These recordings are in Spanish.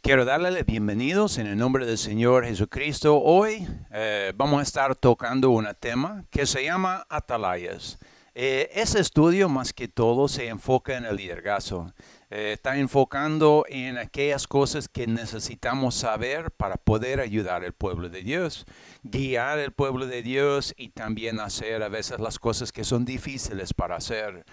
Quiero darle bienvenidos en el nombre del Señor Jesucristo. Hoy vamos a estar tocando un tema que se llama Atalayas. Ese estudio más que todo se enfoca en el liderazgo. Está enfocando en aquellas cosas que necesitamos saber para poder ayudar al pueblo de Dios, guiar al pueblo de Dios y también hacer a veces las cosas que son difíciles para hacer.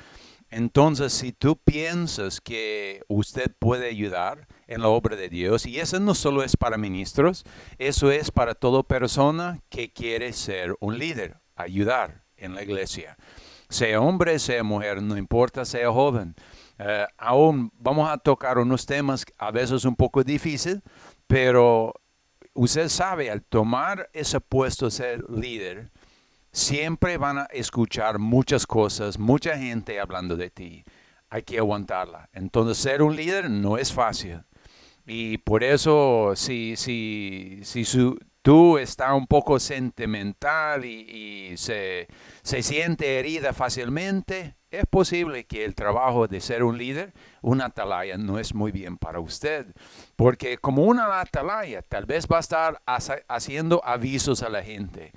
Entonces, si tú piensas que usted puede ayudar en la obra de Dios, y eso no solo es para ministros, eso es para toda persona que quiere ser un líder, ayudar en la iglesia. Sea hombre, sea mujer, no importa, sea joven. Aún vamos a tocar unos temas a veces un poco difíciles, pero usted sabe, al tomar ese puesto de ser líder, siempre van a escuchar muchas cosas, mucha gente hablando de ti. Hay que aguantarla. Entonces, ser un líder no es fácil. Y por eso, si tú estás un poco sentimental y se siente herida fácilmente, es posible que el trabajo de ser un líder, una atalaya, no es muy bien para usted. Porque como una atalaya, tal vez va a estar haciendo avisos a la gente.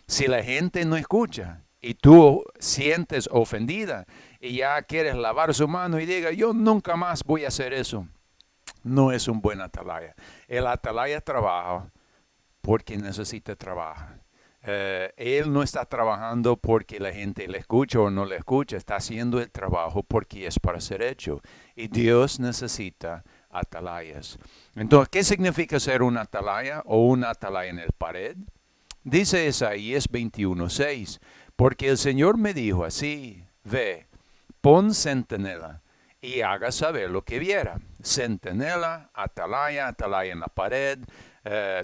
Si la gente no escucha y tú sientes ofendida y ya quieres lavar su mano y diga, yo nunca más voy a hacer eso, no es un buen atalaya. El atalaya trabaja porque necesita trabajar. Él no está trabajando porque la gente le escucha o no le escucha, está haciendo el trabajo porque es para ser hecho. Y Dios necesita atalayas. Entonces, ¿qué significa ser un atalaya o un atalaya en el pared? Dice Isaías 21:6, porque el Señor me dijo así, ve, pon centinela y haga saber lo que viera. Centinela, atalaya, atalaya en la pared,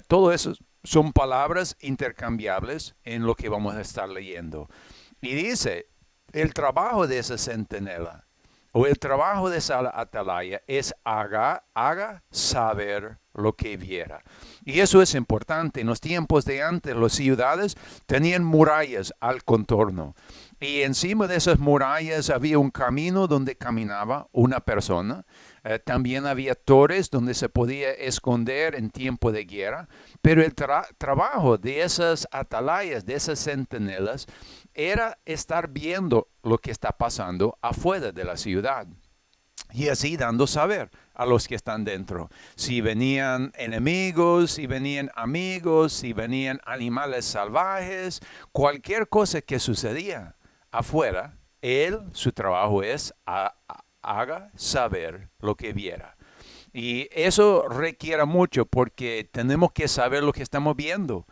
todo eso son palabras intercambiables en lo que vamos a estar leyendo. Y dice, el trabajo de esa centinela o el trabajo de esa atalaya es haga saber lo que viera. Y eso es importante. En los tiempos de antes, las ciudades tenían murallas al contorno. Y encima de esas murallas había un camino donde caminaba una persona. También había torres donde se podía esconder en tiempo de guerra. Pero el trabajo de esas atalayas, de esas centinelas, era estar viendo lo que está pasando afuera de la ciudad. Y así dando saber a los que están dentro. Si venían enemigos, si venían amigos, si venían animales salvajes, cualquier cosa que sucedía afuera, su trabajo es haga saber lo que viera. Y eso requiere mucho porque tenemos que saber lo que estamos viendo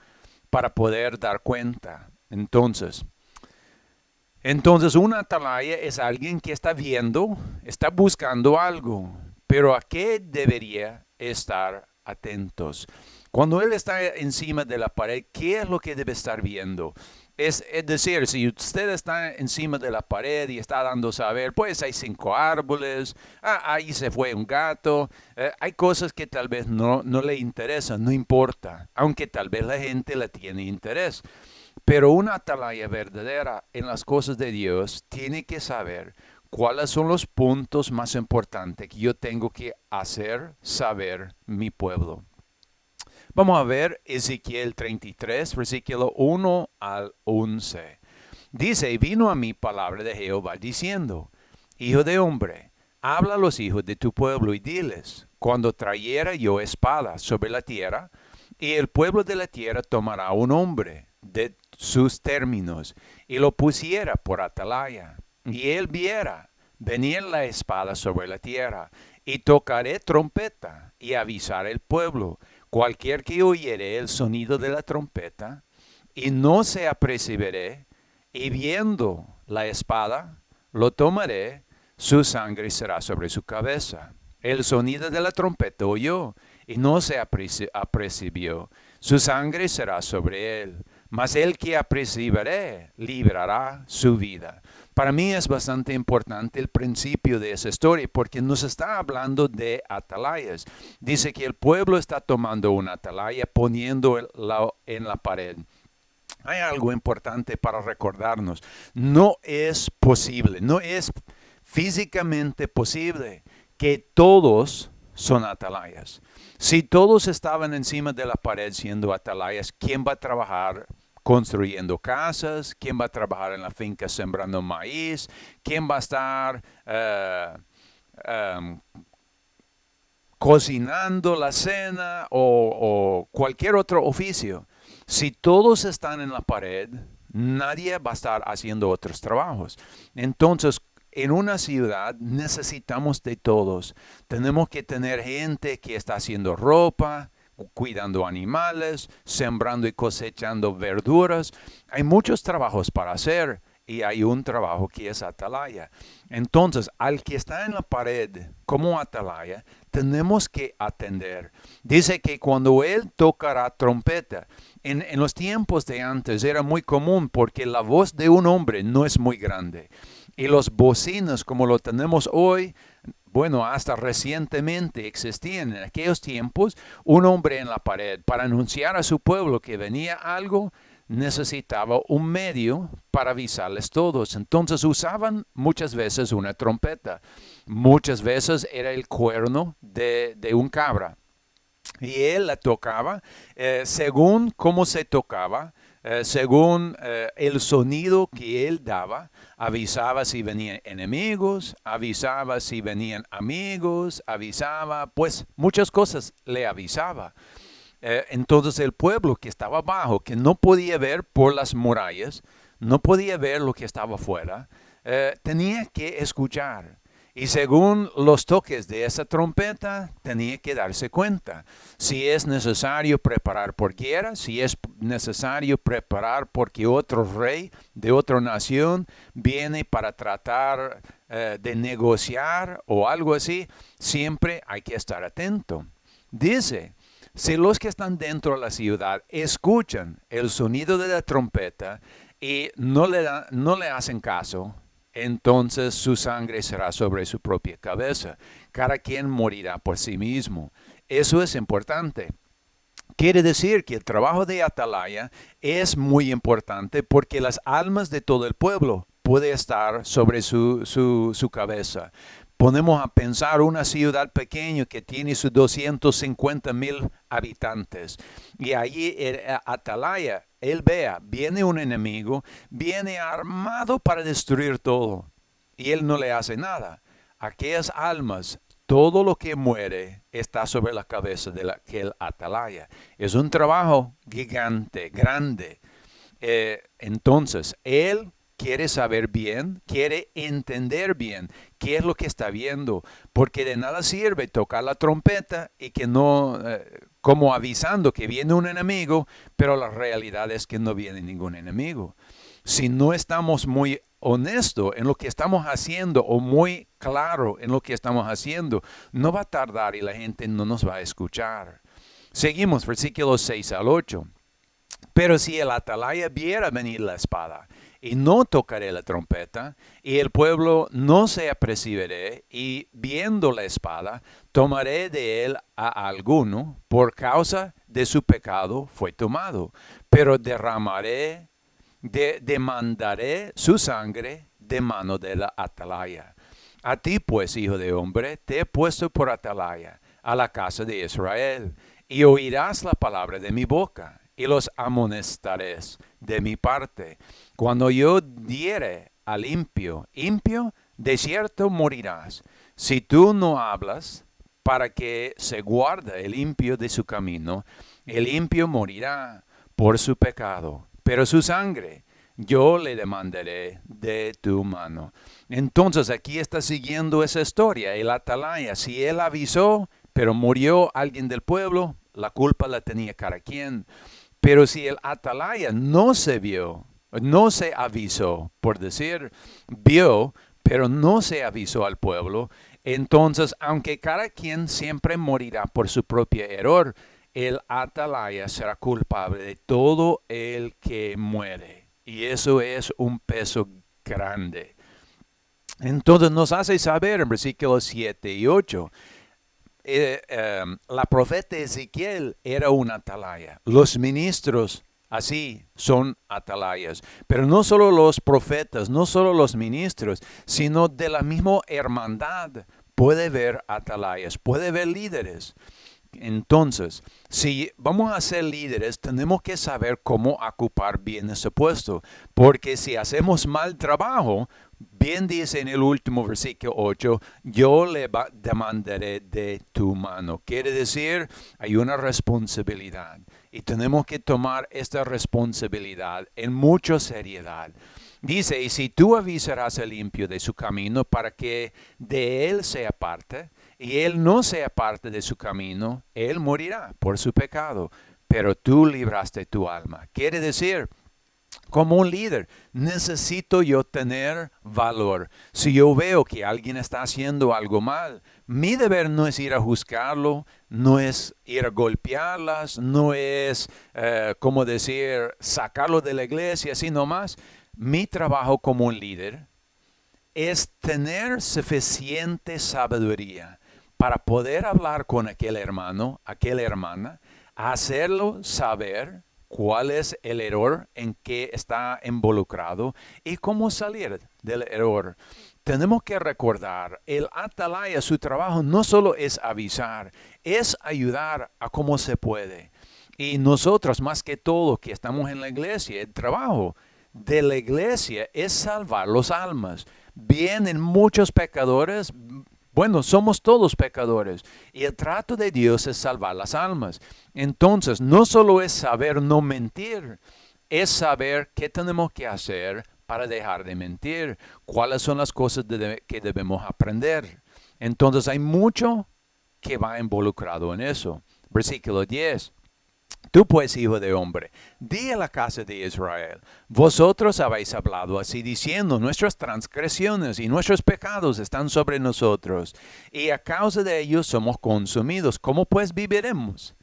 para poder dar cuenta. Entonces, una atalaya es alguien que está viendo, está buscando algo, pero ¿a qué debería estar atentos? Cuando él está encima de la pared, ¿qué es lo que debe estar viendo? Es decir, si usted está encima de la pared y está dando saber, pues hay 5 árboles, ahí se fue un gato, hay cosas que tal vez no le interesan, no importa, aunque tal vez la gente le tiene interés. Pero una atalaya verdadera en las cosas de Dios tiene que saber cuáles son los puntos más importantes que yo tengo que hacer saber mi pueblo. Vamos a ver Ezequiel 33, versículo 1 al 11. Dice, vino a mí palabra de Jehová diciendo, Hijo de hombre, habla a los hijos de tu pueblo y diles, cuando trayera yo espada sobre la tierra, y el pueblo de la tierra tomará un hombre de sus términos y lo pusiera por atalaya, y él viera venir la espada sobre la tierra, y tocaré trompeta y avisar al pueblo, cualquier que oyere el sonido de la trompeta, y no se apercibiré, y viendo la espada, lo tomaré, su sangre será sobre su cabeza. El sonido de la trompeta oyó, y no se apercibió, su sangre será sobre él. Mas el que apercibiré librará su vida. Para mí es bastante importante el principio de esa historia porque nos está hablando de atalayas. Dice que el pueblo está tomando una atalaya poniéndola en la pared. Hay algo importante para recordarnos. No es posible, no es físicamente posible que todos son atalayas. Si todos estaban encima de la pared siendo atalayas, ¿quién va a trabajar construyendo casas? ¿Quién va a trabajar en la finca sembrando maíz? ¿Quién va a estar um, cocinando la cena o cualquier otro oficio? Si todos están en la pared, nadie va a estar haciendo otros trabajos. Entonces, en una ciudad necesitamos de todos. Tenemos que tener gente que está haciendo ropa, cuidando animales, sembrando y cosechando verduras. Hay muchos trabajos para hacer y hay un trabajo que es atalaya. Entonces, al que está en la pared como atalaya, tenemos que atender. Dice que cuando él tocará trompeta, en los tiempos de antes era muy común porque la voz de un hombre no es muy grande. Y los bocinas como lo tenemos hoy, bueno, hasta recientemente existían en aquellos tiempos, un hombre en la pared para anunciar a su pueblo que venía algo, necesitaba un medio para avisarles todos. Entonces usaban muchas veces una trompeta. Muchas veces era el cuerno de un cabra. Y él la tocaba según cómo se tocaba, según el sonido que él daba, avisaba si venían enemigos, avisaba si venían amigos, avisaba, pues muchas cosas le avisaba. Entonces el pueblo que estaba abajo, que no podía ver por las murallas, no podía ver lo que estaba afuera, tenía que escuchar. Y según los toques de esa trompeta, tenía que darse cuenta. Si es necesario preparar por guerra, si es necesario preparar porque otro rey de otra nación viene para tratar de negociar o algo así, siempre hay que estar atento. Dice, si los que están dentro de la ciudad escuchan el sonido de la trompeta y no le hacen caso, entonces su sangre será sobre su propia cabeza. Cada quien morirá por sí mismo. Eso es importante. Quiere decir que el trabajo de atalaya es muy importante porque las almas de todo el pueblo pueden estar sobre su cabeza. Ponemos a pensar una ciudad pequeña que tiene sus 250,000 habitantes. Y allí el atalaya, él vea, viene un enemigo, viene armado para destruir todo. Y él no le hace nada. Aquellas almas, todo lo que muere está sobre la cabeza de aquel atalaya. Es un trabajo gigante, grande. Entonces, él quiere saber bien, quiere entender bien qué es lo que está viendo, porque de nada sirve tocar la trompeta y que no, como avisando que viene un enemigo, pero la realidad es que no viene ningún enemigo. Si no estamos muy honestos en lo que estamos haciendo o muy claro en lo que estamos haciendo, no va a tardar y la gente no nos va a escuchar. Seguimos, versículos 6 al 8. Pero si el atalaya viera venir la espada, y no tocaré la trompeta, y el pueblo no se apercibiré, y viendo la espada, tomaré de él a alguno, por causa de su pecado fue tomado, pero demandaré su sangre de mano de la atalaya. A ti pues, hijo de hombre, te he puesto por atalaya a la casa de Israel, y oirás la palabra de mi boca, y los amonestaré de mi parte. Cuando yo diere al impío, de cierto morirás. Si tú no hablas para que se guarde el impío de su camino, el impío morirá por su pecado, pero su sangre yo le demandaré de tu mano. Entonces aquí está siguiendo esa historia. El atalaya, si él avisó, pero murió alguien del pueblo, la culpa la tenía cada quien. Pero si el atalaya no se vio, no se avisó, por decir, vio, pero no se avisó al pueblo, entonces, aunque cada quien siempre morirá por su propio error, el atalaya será culpable de todo el que muere. Y eso es un peso grande. Entonces nos hace saber en versículos 7 y 8, la profeta Ezequiel era un atalaya. Los ministros así son atalayas. Pero no solo los profetas, no solo los ministros, sino de la misma hermandad puede ver atalayas, puede ver líderes. Entonces, si vamos a ser líderes, tenemos que saber cómo ocupar bien ese puesto, porque si hacemos mal trabajo, bien dice en el último versículo 8, yo le demandaré de tu mano. Quiere decir, hay una responsabilidad y tenemos que tomar esta responsabilidad en mucha seriedad. Dice, y si tú avisarás al limpio de su camino para que de él se aparte, y él no se aparte de su camino, él morirá por su pecado, pero tú libraste tu alma. Quiere decir, como un líder, necesito yo tener valor. Si yo veo que alguien está haciendo algo mal, mi deber no es ir a juzgarlo, no es ir a golpearlas, no es, como decir, sacarlo de la iglesia, sino más. Mi trabajo como un líder es tener suficiente sabiduría para poder hablar con aquel hermano, aquella hermana, hacerlo saber cuál es el error en que está involucrado y cómo salir del error. Tenemos que recordar, el atalaya, su trabajo no solo es avisar, es ayudar a cómo se puede. Y nosotros, más que todo, que estamos en la iglesia, el trabajo de la iglesia es salvar las almas. Vienen muchos pecadores. Bueno, somos todos pecadores y el trato de Dios es salvar las almas. Entonces, no solo es saber no mentir, es saber qué tenemos que hacer para dejar de mentir, cuáles son las cosas que debemos aprender. Entonces, hay mucho que va involucrado en eso. Versículo 10. Tú pues, hijo de hombre, di a la casa de Israel, vosotros habéis hablado así diciendo, nuestras transgresiones y nuestros pecados están sobre nosotros, y a causa de ellos somos consumidos. ¿Cómo pues viviremos?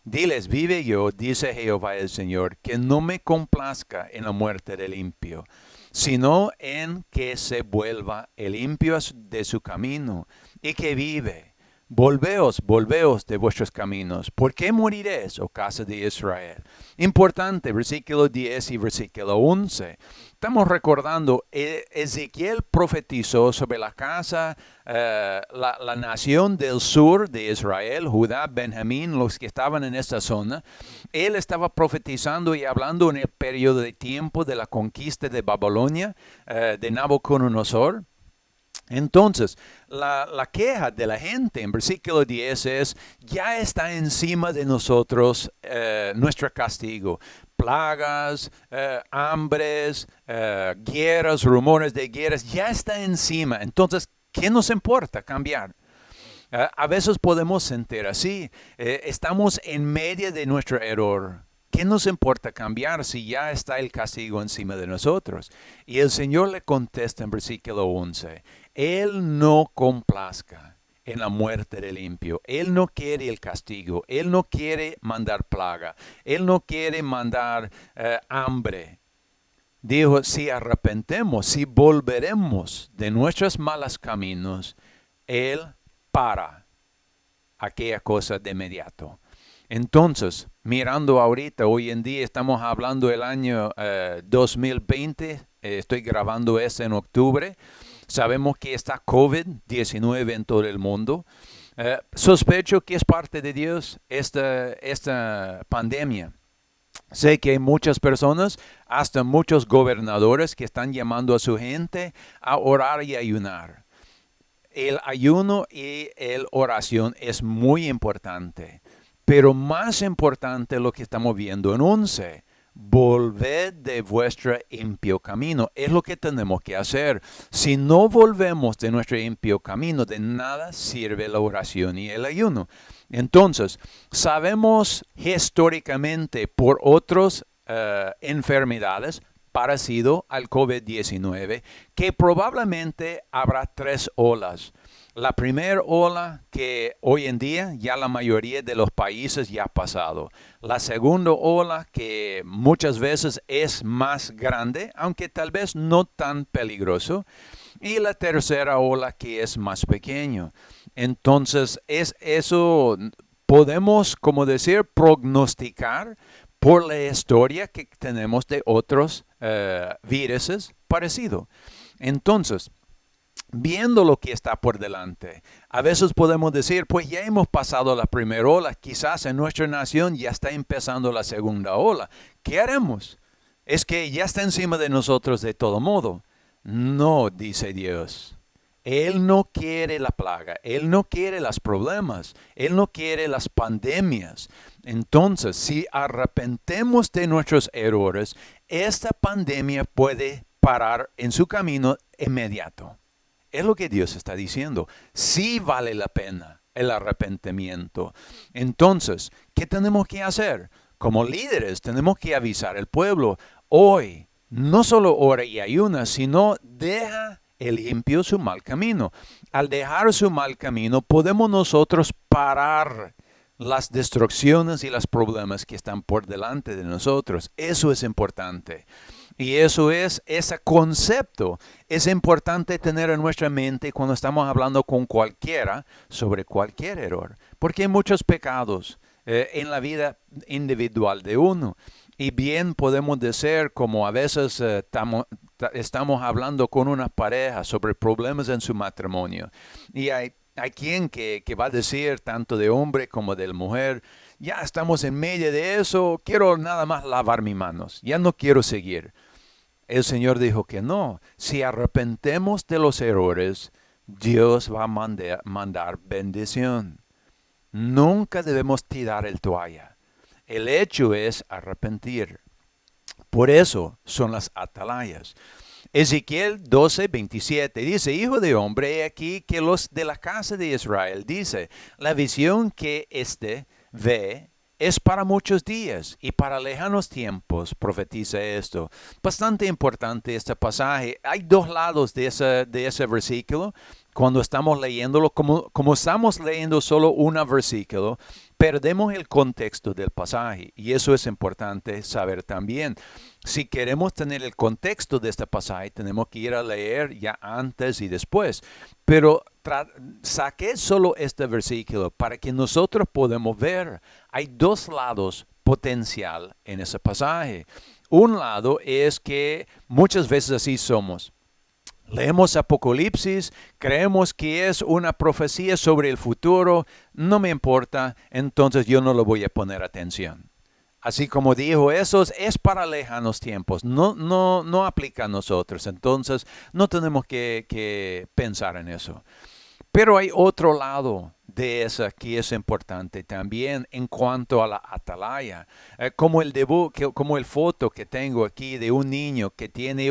Diles, vive yo, dice Jehová el Señor, que no me complazca en la muerte del impío, sino en que se vuelva el impío de su camino, y que vive. Volveos de vuestros caminos. ¿Por qué moriréis, oh casa de Israel? Importante, versículo 10 y versículo 11. Estamos recordando, Ezequiel profetizó sobre la casa, la nación del sur de Israel, Judá, Benjamín, los que estaban en esta zona. Él estaba profetizando y hablando en el periodo de tiempo de la conquista de Babilonia, de Nabucodonosor. Entonces, la queja de la gente en versículo 10 es, ya está encima de nosotros nuestro castigo. Plagas, hambres, guerras, rumores de guerras, ya está encima. Entonces, ¿qué nos importa cambiar? A veces podemos sentir así, estamos en medio de nuestro error. ¿Qué nos importa cambiar si ya está el castigo encima de nosotros? Y el Señor le contesta en versículo 11, Él no complazca en la muerte del impío. Él no quiere el castigo. Él no quiere mandar plaga. Él no quiere mandar hambre. Dijo, si arrepentemos, si volveremos de nuestros malos caminos, Él para aquella cosa de inmediato. Entonces, mirando ahorita, hoy en día estamos hablando del año 2020, estoy grabando esto en octubre, sabemos que está COVID-19 en todo el mundo. Sospecho que es parte de Dios esta pandemia. Sé que hay muchas personas, hasta muchos gobernadores que están llamando a su gente a orar y ayunar. El ayuno y la oración es muy importante. Pero más importante lo que estamos viendo en 11, volved de vuestro impío camino. Es lo que tenemos que hacer. Si no volvemos de nuestro impío camino, de nada sirve la oración y el ayuno. Entonces, sabemos históricamente por otras enfermedades parecido al COVID-19 que probablemente habrá 3 olas. La primera ola que hoy en día ya la mayoría de los países ya ha pasado. La segunda ola que muchas veces es más grande, aunque tal vez no tan peligroso. Y la tercera ola que es más pequeño. Entonces, eso podemos, como decir, prognosticar por la historia que tenemos de otros virus parecidos. Entonces, viendo lo que está por delante. A veces podemos decir, pues ya hemos pasado la primera ola, quizás en nuestra nación ya está empezando la segunda ola. ¿Qué haremos? Es que ya está encima de nosotros de todo modo. No, dice Dios. Él no quiere la plaga, Él no quiere los problemas, Él no quiere las pandemias. Entonces, si arrepentemos de nuestros errores, esta pandemia puede parar en su camino inmediato. Es lo que Dios está diciendo. Sí vale la pena el arrepentimiento. Entonces, ¿qué tenemos que hacer? Como líderes tenemos que avisar al pueblo. Hoy, no solo ora y ayuna, sino deja el impío su mal camino. Al dejar su mal camino, podemos nosotros parar las destrucciones y los problemas que están por delante de nosotros. Eso es importante. Y ese concepto es importante tener en nuestra mente cuando estamos hablando con cualquiera sobre cualquier error. Porque hay muchos pecados en la vida individual de uno. Y bien podemos decir, como a veces estamos hablando con una pareja sobre problemas en su matrimonio. Y hay quien que va a decir, tanto de hombre como de mujer, ya estamos en medio de eso, quiero nada más lavar mis manos, ya no quiero seguir. El Señor dijo que no, si arrepentemos de los errores, Dios va a mandar bendición. Nunca debemos tirar el toalla. El hecho es arrepentir. Por eso son las atalayas. Ezequiel 12:27 dice, Hijo de hombre, he aquí que los de la casa de Israel, dice, la visión que éste ve es para muchos días y para lejanos tiempos, profetiza esto. Bastante importante este pasaje. Hay dos lados de ese versículo. Cuando estamos leyéndolo, como estamos leyendo solo un versículo, perdemos el contexto del pasaje. Y eso es importante saber también. Si queremos tener el contexto de este pasaje, tenemos que ir a leer ya antes y después. Pero saqué solo este versículo para que nosotros podamos ver. Hay dos lados potencial en ese pasaje. Un lado es que muchas veces así somos. Leemos Apocalipsis, creemos que es una profecía sobre el futuro, no me importa, entonces yo no le voy a poner atención. Así como dijo, eso es para lejanos tiempos, no aplica a nosotros, entonces no tenemos que pensar en eso. Pero hay otro lado de eso que es importante también en cuanto a la atalaya. Como el foto que tengo aquí de un niño que tiene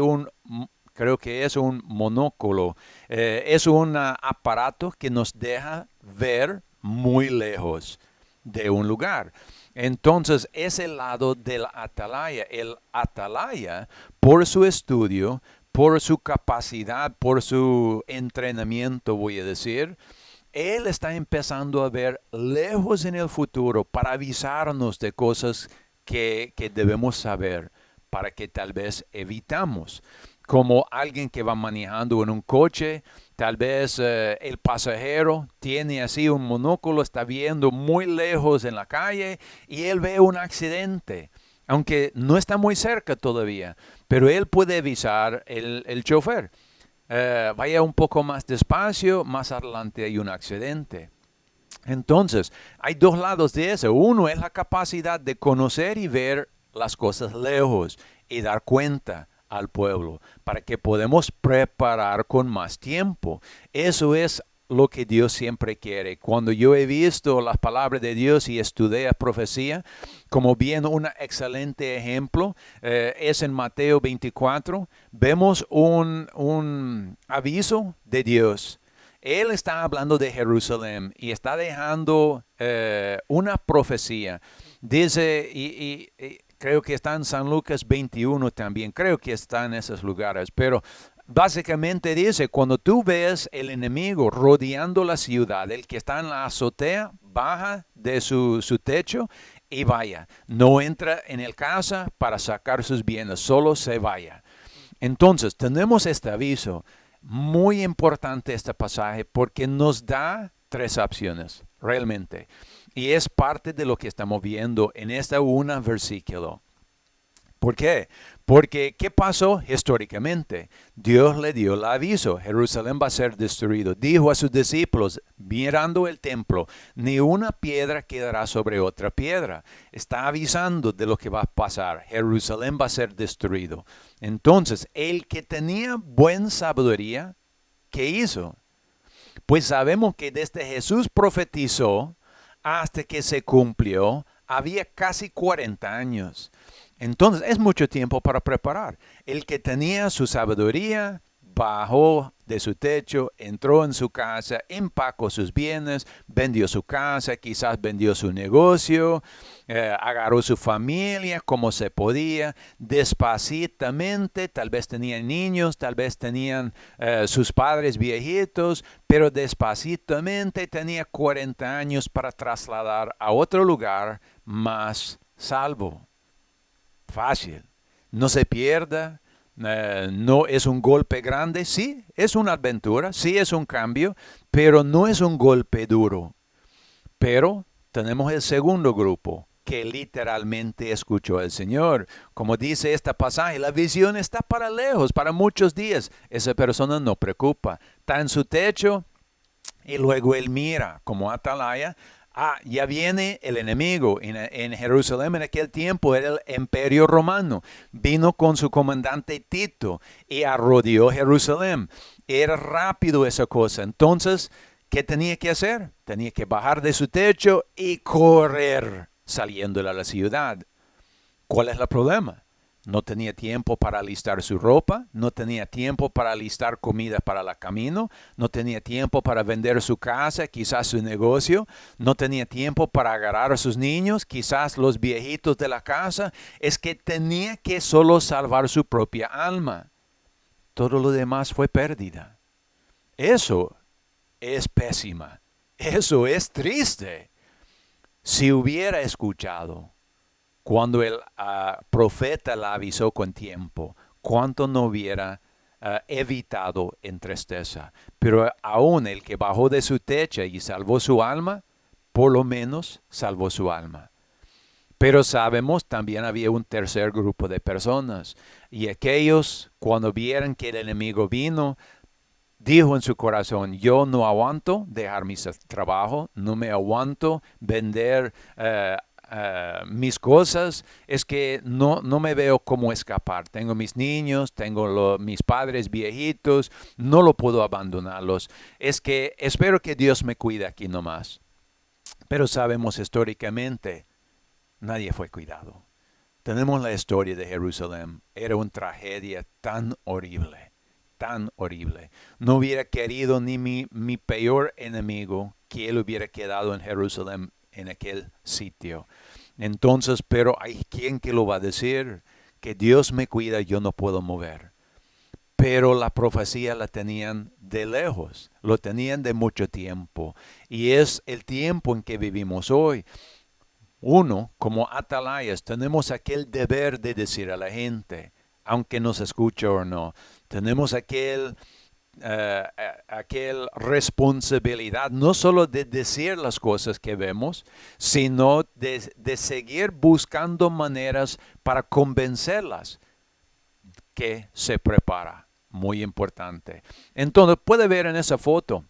creo que es un monóculo. Es un aparato que nos deja ver muy lejos de un lugar. Entonces, es el lado del atalaya. El atalaya, por su estudio, por su capacidad, por su entrenamiento, voy a decir, él está empezando a ver lejos en el futuro para avisarnos de cosas que debemos saber para que tal vez evitamos. Como alguien que va manejando en un coche, tal vez el pasajero tiene así un monóculo, está viendo muy lejos en la calle y él ve un accidente, aunque no está muy cerca todavía, pero él puede avisar el chofer. Vaya un poco más despacio, más adelante hay un accidente. Entonces, hay dos lados de eso. Uno es la capacidad de conocer y ver las cosas lejos y dar cuenta al pueblo para que podamos preparar con más tiempo. Eso es lo que Dios siempre quiere. Cuando yo he visto las palabras de Dios y estudié profecía, como bien un excelente ejemplo, es en Mateo 24, vemos un aviso de Dios. Él está hablando de Jerusalén y está dejando una profecía. Dice, y creo que está en San Lucas 21 también, creo que está en esos lugares, pero básicamente dice, cuando tú ves el enemigo rodeando la ciudad, el que está en la azotea, baja de su techo y vaya. No entra en el casa para sacar sus bienes, solo se vaya. Entonces, tenemos este aviso. Muy importante este pasaje porque nos da tres opciones, realmente. Y es parte de lo que estamos viendo en este un versículo. ¿Por qué? Porque, ¿qué pasó históricamente? Dios le dio el aviso, Jerusalén va a ser destruido. Dijo a sus discípulos, mirando el templo, ni una piedra quedará sobre otra piedra. Está avisando de lo que va a pasar. Jerusalén va a ser destruido. Entonces, el que tenía buena sabiduría, ¿qué hizo? Pues sabemos que desde Jesús profetizó hasta que se cumplió, había casi 40 años. Entonces es mucho tiempo para preparar. El que tenía su sabiduría bajó de su techo, entró en su casa, empacó sus bienes, vendió su casa, quizás vendió su negocio, agarró su familia como se podía, despacitamente, tal vez tenían niños, tal vez tenían sus padres viejitos, pero despacitamente tenía 40 años para trasladar a otro lugar más salvo. Fácil. No se pierda. No es un golpe grande. Sí, es una aventura. Sí, es un cambio. Pero no es un golpe duro. Pero tenemos el segundo grupo que literalmente escuchó al Señor. Como dice este pasaje, la visión está para lejos, para muchos días. Esa persona no preocupa. Está en su techo y luego él mira como atalaya. Ya viene el enemigo. En Jerusalén en aquel tiempo era el imperio romano. Vino con su comandante Tito y arrodeó Jerusalén. Era rápido esa cosa. Entonces, ¿qué tenía que hacer? Tenía que bajar de su techo y correr saliendo de la ciudad. ¿Cuál es el problema? No tenía tiempo para alistar su ropa, no tenía tiempo para alistar comida para el camino, no tenía tiempo para vender su casa, quizás su negocio, no tenía tiempo para agarrar a sus niños, quizás los viejitos de la casa. Es que tenía que solo salvar su propia alma. Todo lo demás fue pérdida. Eso es pésima. Eso es triste. Si hubiera escuchado cuando el profeta la avisó con tiempo, cuánto no hubiera evitado en tristeza. Pero aún el que bajó de su techo y salvó su alma, por lo menos salvó su alma. Pero sabemos también había un tercer grupo de personas. Y aquellos, cuando vieron que el enemigo vino, dijo en su corazón, yo no aguanto dejar mi trabajo, no me aguanto vender mis cosas, es que no me veo cómo escapar. Tengo mis niños, tengo mis padres viejitos, no lo puedo abandonarlos. Es que espero que Dios me cuide aquí nomás. Pero sabemos históricamente, nadie fue cuidado. Tenemos la historia de Jerusalén. Era una tragedia tan horrible, tan horrible. No hubiera querido ni mi peor enemigo que él hubiera quedado en Jerusalén en aquel sitio. Entonces, pero hay quien que lo va a decir, que Dios me cuida, yo no puedo mover. Pero la profecía la tenían de lejos, lo tenían de mucho tiempo. Y es el tiempo en que vivimos hoy. Uno, como atalayas, tenemos aquel deber de decir a la gente, aunque nos escuche o no, tenemos aquel responsabilidad no solo de decir las cosas que vemos, sino de seguir buscando maneras para convencerlas que se prepara. Muy importante. Entonces puede ver en esa foto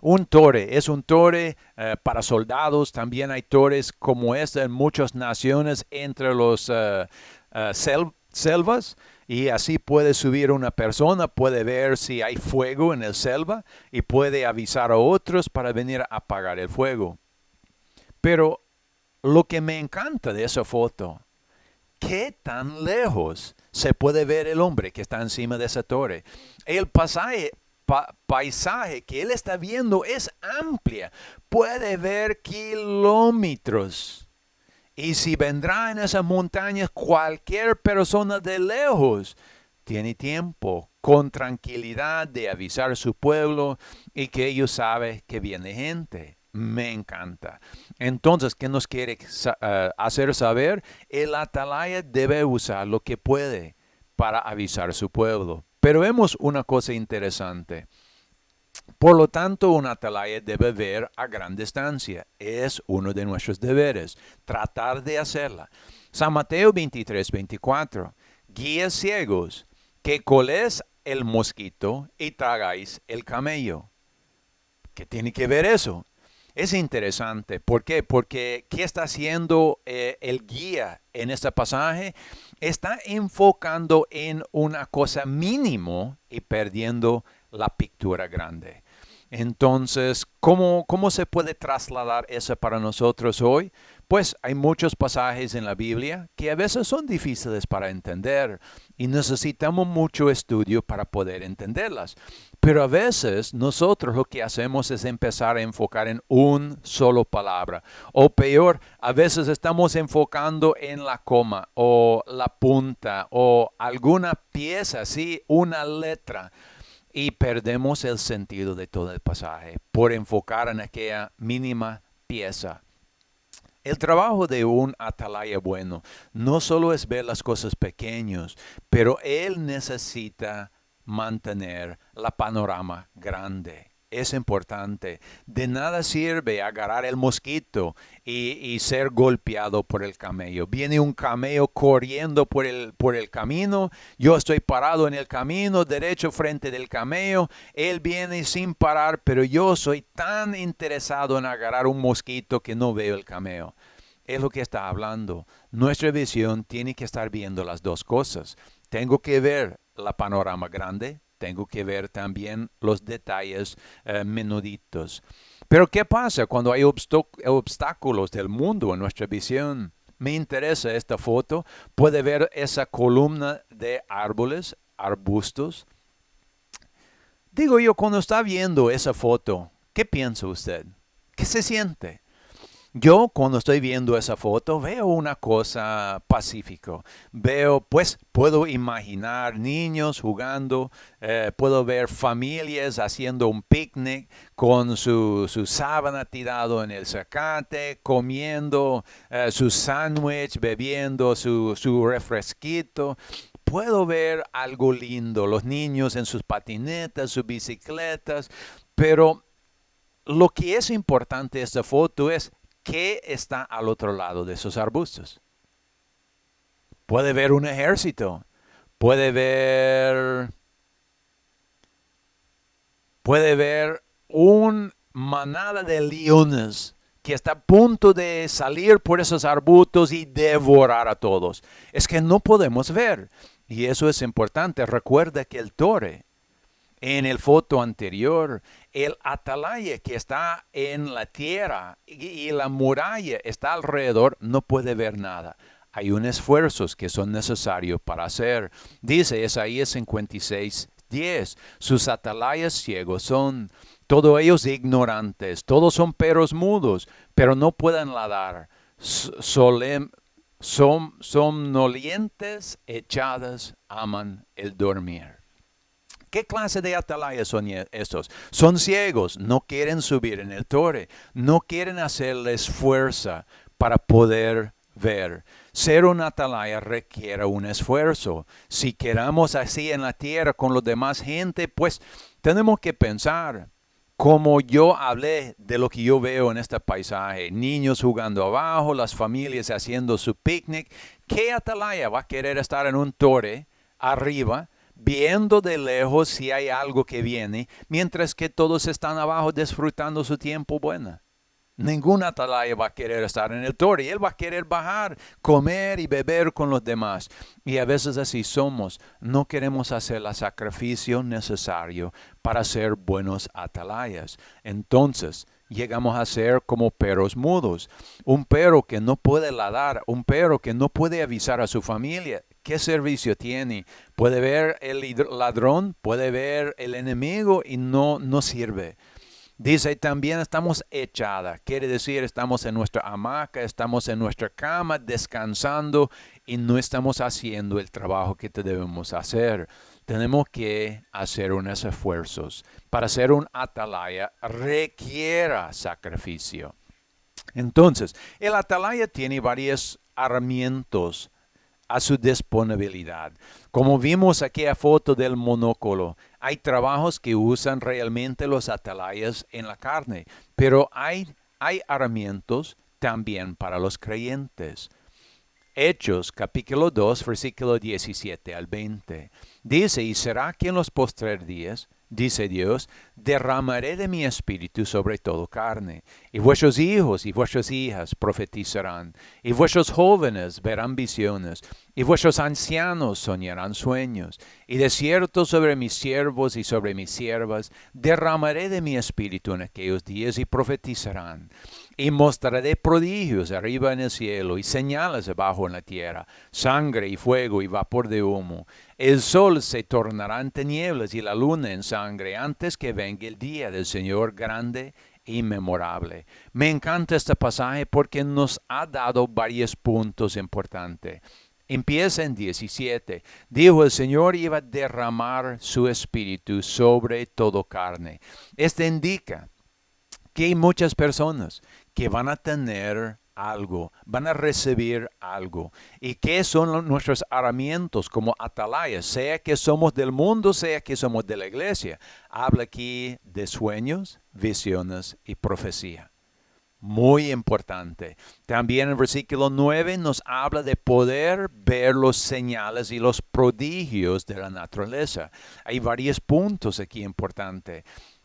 un tore, es un tore para soldados. También hay tores como este en muchas naciones entre los selvas. Y así puede subir una persona, puede ver si hay fuego en el selva y puede avisar a otros para venir a apagar el fuego. Pero lo que me encanta de esa foto, ¿qué tan lejos se puede ver el hombre que está encima de esa torre? El paisaje que él está viendo es amplia. Puede ver kilómetros. Y si vendrá en esas montañas cualquier persona de lejos, tiene tiempo con tranquilidad de avisar a su pueblo y que ellos saben que viene gente. Me encanta. Entonces, ¿qué nos quiere hacer saber? El atalaya debe usar lo que puede para avisar a su pueblo. Pero vemos una cosa interesante. Por lo tanto, un atalaya debe ver a gran distancia. Es uno de nuestros deberes, tratar de hacerla. San Mateo 23:24. Guías ciegos, que coléis el mosquito y tragáis el camello. ¿Qué tiene que ver eso? Es interesante. ¿Por qué? Porque ¿qué está haciendo el guía en este pasaje? Está enfocando en una cosa mínimo y perdiendo la pictura grande. Entonces, ¿cómo se puede trasladar eso para nosotros hoy? Pues hay muchos pasajes en la Biblia que a veces son difíciles para entender y necesitamos mucho estudio para poder entenderlas. Pero a veces nosotros lo que hacemos es empezar a enfocar en un solo palabra. O peor, a veces estamos enfocando en la coma o la punta o alguna pieza, sí, una letra. Y perdemos el sentido de todo el pasaje por enfocar en aquella mínima pieza. El trabajo de un atalaya bueno no solo es ver las cosas pequeñas, pero él necesita mantener la panorama grande. Es importante. De nada sirve agarrar el mosquito y ser golpeado por el camello. Viene un camello corriendo por el camino. Yo estoy parado en el camino, derecho frente del camello. Él viene sin parar, pero yo soy tan interesado en agarrar un mosquito que no veo el camello. Es lo que está hablando. Nuestra visión tiene que estar viendo las dos cosas. Tengo que ver la panorama grande, tengo que ver también los detalles menuditos. Pero ¿qué pasa cuando hay obstáculos del mundo en nuestra visión? Me interesa esta foto. Puede ver esa columna de árboles, arbustos. Digo yo, cuando está viendo esa foto, ¿qué piensa usted? ¿Qué se siente? Yo cuando estoy viendo esa foto veo una cosa pacífico. Pues puedo imaginar niños jugando, puedo ver familias haciendo un picnic con su sábana tirado en el zacate, comiendo su sándwich, bebiendo su refresquito. Puedo ver algo lindo, los niños en sus patinetas, sus bicicletas, pero lo que es importante de esta foto es qué está al otro lado de esos arbustos. Puede ver un ejército, puede ver, puede ver una manada de leones que está a punto de salir por esos arbustos y devorar a todos. Es que no podemos ver. Y eso es importante. Recuerda que el tore en el foto anterior, el atalaya que está en la tierra y la muralla está alrededor, no puede ver nada. Hay unos esfuerzos que son necesarios para hacer. Dice Isaías 56:10, sus atalayas ciegos son, todos ellos ignorantes, todos son perros mudos, pero no pueden ladar. Somnolientes echadas aman el dormir. ¿Qué clase de atalayas son estos? Son ciegos, no quieren subir en el tore, no quieren hacerles fuerza para poder ver. Ser un atalaya requiere un esfuerzo. Si queramos así en la tierra con los demás gente, pues tenemos que pensar. Como yo hablé de lo que yo veo en este paisaje, niños jugando abajo, las familias haciendo su picnic, ¿qué atalaya va a querer estar en un tore arriba, viendo de lejos si hay algo que viene, mientras que todos están abajo disfrutando su tiempo bueno? Ningún atalaya va a querer estar en el tore. Él va a querer bajar, comer y beber con los demás. Y a veces así somos. No queremos hacer el sacrificio necesario para ser buenos atalayas. Entonces, llegamos a ser como perros mudos. Un perro que no puede ladrar, un perro que no puede avisar a su familia. ¿Qué servicio tiene? Puede ver el ladrón, puede ver el enemigo y no sirve. Dice también estamos echadas, quiere decir estamos en nuestra hamaca, estamos en nuestra cama descansando y no estamos haciendo el trabajo que debemos hacer. Tenemos que hacer unos esfuerzos. Para ser un atalaya requiere sacrificio. Entonces, el atalaya tiene varios herramientas a su disponibilidad. Como vimos aquí a foto del monóculo, hay trabajos que usan realmente los atalayas en la carne, pero hay herramientas también para los creyentes. Hechos, capítulo 2, versículo 17 al 20. Dice, y será que en los postreros días, dice Dios, derramaré de mi espíritu sobre todo carne, y vuestros hijos y vuestras hijas profetizarán, y vuestros jóvenes verán visiones, y vuestros ancianos soñarán sueños, y de cierto sobre mis siervos y sobre mis siervas derramaré de mi espíritu en aquellos días y profetizarán. Y mostraré prodigios arriba en el cielo y señales abajo en la tierra, sangre y fuego y vapor de humo. El sol se tornará en tinieblas y la luna en sangre antes que venga el día del Señor grande y memorable. Me encanta este pasaje porque nos ha dado varios puntos importantes. Empieza en 17. Dijo, el Señor iba a derramar su espíritu sobre todo carne. Esto indica que hay muchas personas que van a tener algo, van a recibir algo. ¿Y qué son nuestros herramientas como atalayas? Sea que somos del mundo, sea que somos de la iglesia. Habla aquí de sueños, visiones y profecía. Muy importante. También en el versículo 9 nos habla de poder ver los señales y los prodigios de la naturaleza. Hay varios puntos aquí importantes.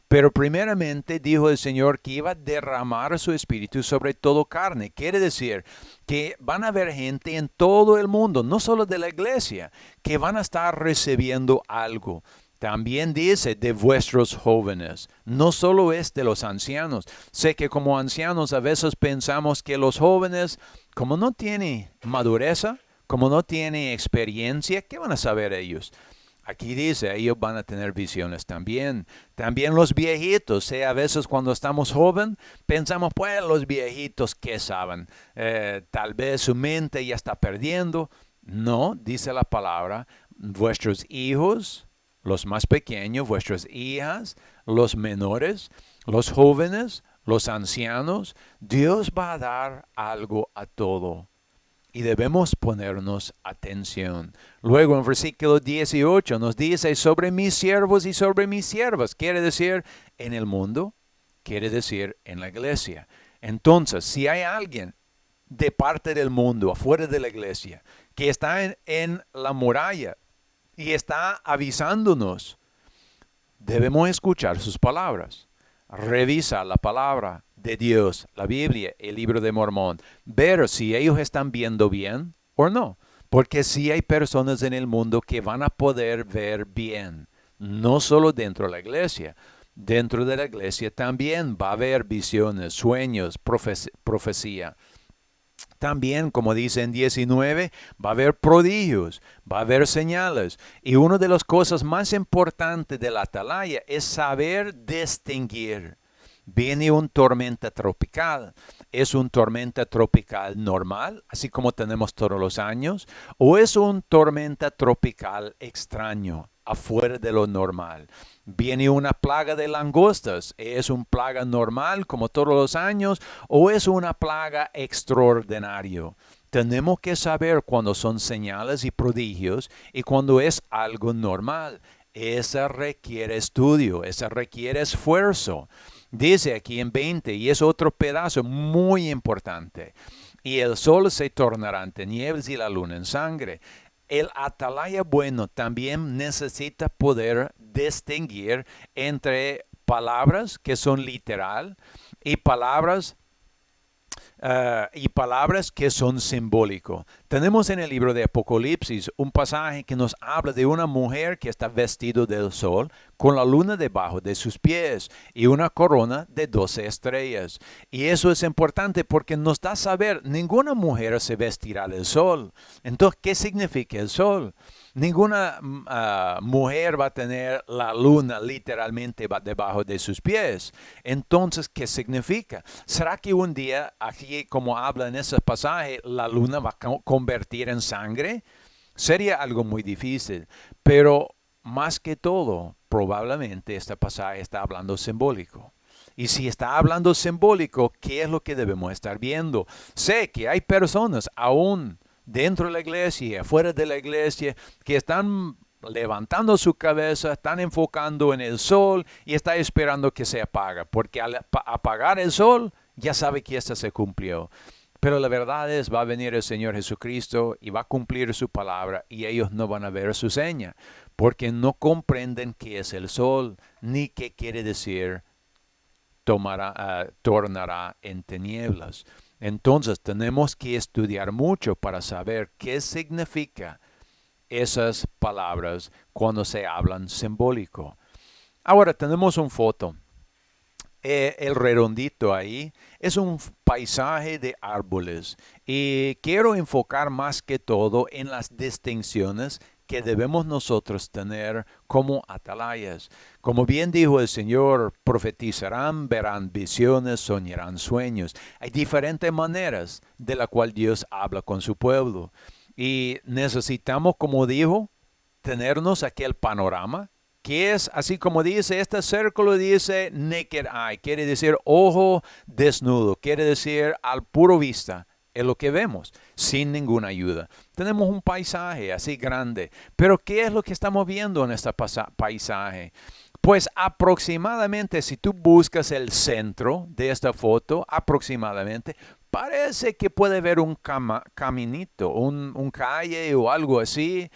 Pero primeramente dijo el Señor que iba a derramar su espíritu sobre todo carne. Quiere decir que van a haber gente en todo el mundo, no solo de la iglesia, que van a estar recibiendo algo. También dice de vuestros jóvenes, no solo es de los ancianos. Sé que como ancianos a veces pensamos que los jóvenes, como no tienen madurez, como no tienen experiencia, ¿qué van a saber ellos? Aquí dice, ellos van a tener visiones también. También los viejitos, a veces cuando estamos jóvenes, pensamos, pues los viejitos, ¿qué saben? Tal vez su mente ya está perdiendo. No, dice la palabra, vuestros hijos, los más pequeños, vuestras hijas, los menores, los jóvenes, los ancianos, Dios va a dar algo a todo. Y debemos ponernos atención. Luego en versículo 18 nos dice sobre mis siervos y sobre mis siervas. Quiere decir en el mundo, quiere decir en la iglesia. Entonces, si hay alguien de parte del mundo, afuera de la iglesia, que está en la muralla y está avisándonos, debemos escuchar sus palabras. Revisa la palabra de Dios, la Biblia, el libro de Mormón, ver si ellos están viendo bien o no. Porque sí hay personas en el mundo que van a poder ver bien, no solo dentro de la iglesia. Dentro de la iglesia también va a haber visiones, sueños, profecía. También, como dice en 19, va a haber prodigios, va a haber señales. Y una de las cosas más importantes de la atalaya es saber distinguir. Viene una tormenta tropical. ¿Es una tormenta tropical normal, así como tenemos todos los años? ¿O es una tormenta tropical extraño, afuera de lo normal? Viene una plaga de langostas. ¿Es una plaga normal como todos los años o es una plaga extraordinaria? Tenemos que saber cuando son señales y prodigios y cuando es algo normal. Esa requiere estudio, esa requiere esfuerzo. Dice aquí en 20, y es otro pedazo muy importante. Y el sol se tornará en tinieblas y la luna en sangre. El atalaya bueno también necesita poder distinguir entre palabras que son literal y palabras que son simbólicos. Tenemos en el libro de Apocalipsis un pasaje que nos habla de una mujer que está vestida del sol con la luna debajo de sus pies y una corona de 12 estrellas. Y eso es importante porque nos da a saber, ninguna mujer se vestirá del sol. Entonces, ¿qué significa el sol? Ninguna mujer va a tener la luna literalmente debajo de sus pies. Entonces, ¿qué significa? ¿Será que un día, aquí como habla en ese pasaje, la luna va a convertir en sangre? Sería algo muy difícil. Pero más que todo, probablemente este pasaje está hablando simbólico. Y si está hablando simbólico, ¿qué es lo que debemos estar viendo? Sé que hay personas aún dentro de la iglesia y afuera de la iglesia, que están levantando su cabeza, están enfocando en el sol y está esperando que se apague, porque al apagar el sol ya sabe que esta se cumplió. Pero la verdad es, va a venir el Señor Jesucristo y va a cumplir su palabra y ellos no van a ver su seña, porque no comprenden qué es el sol, ni qué quiere decir tornará en tinieblas. Entonces tenemos que estudiar mucho para saber qué significa esas palabras cuando se hablan simbólico. Ahora tenemos una foto. El redondito ahí es un paisaje de árboles y quiero enfocar más que todo en las distinciones que debemos nosotros tener como atalayas. Como bien dijo el Señor, profetizarán, verán visiones, soñarán sueños. Hay diferentes maneras de la cual Dios habla con su pueblo. Y necesitamos, como dijo, tenernos aquel panorama, que es así como dice, este círculo dice naked eye, quiere decir ojo desnudo, quiere decir al puro vista, es lo que vemos, sin ninguna ayuda. Tenemos un paisaje así grande, pero ¿qué es lo que estamos viendo en este paisaje? Pues aproximadamente, si tú buscas el centro de esta foto, aproximadamente, parece que puede haber un caminito, un calle o algo así,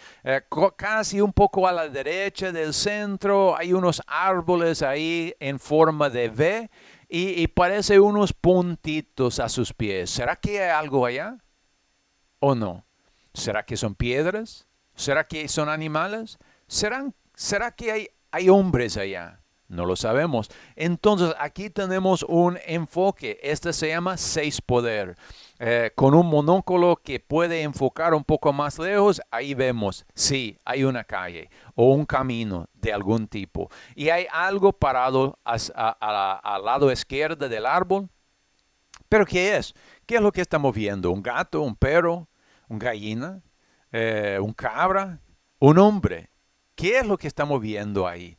casi un poco a la derecha del centro. Hay unos árboles ahí en forma de V y parece unos puntitos a sus pies. ¿Será que hay algo allá o no? ¿Será que son piedras? ¿Será que son animales? ¿Será que hay hombres allá? No lo sabemos. Entonces aquí tenemos un enfoque. Este se llama 6 poder. Con un monóculo que puede enfocar un poco más lejos, ahí vemos, sí, hay una calle o un camino de algún tipo. Y hay algo parado al lado izquierdo del árbol. ¿Pero qué es? ¿Qué es lo que estamos viendo? ¿Un gato, un perro, una gallina, un cabra, un hombre? ¿Qué es lo que estamos viendo ahí?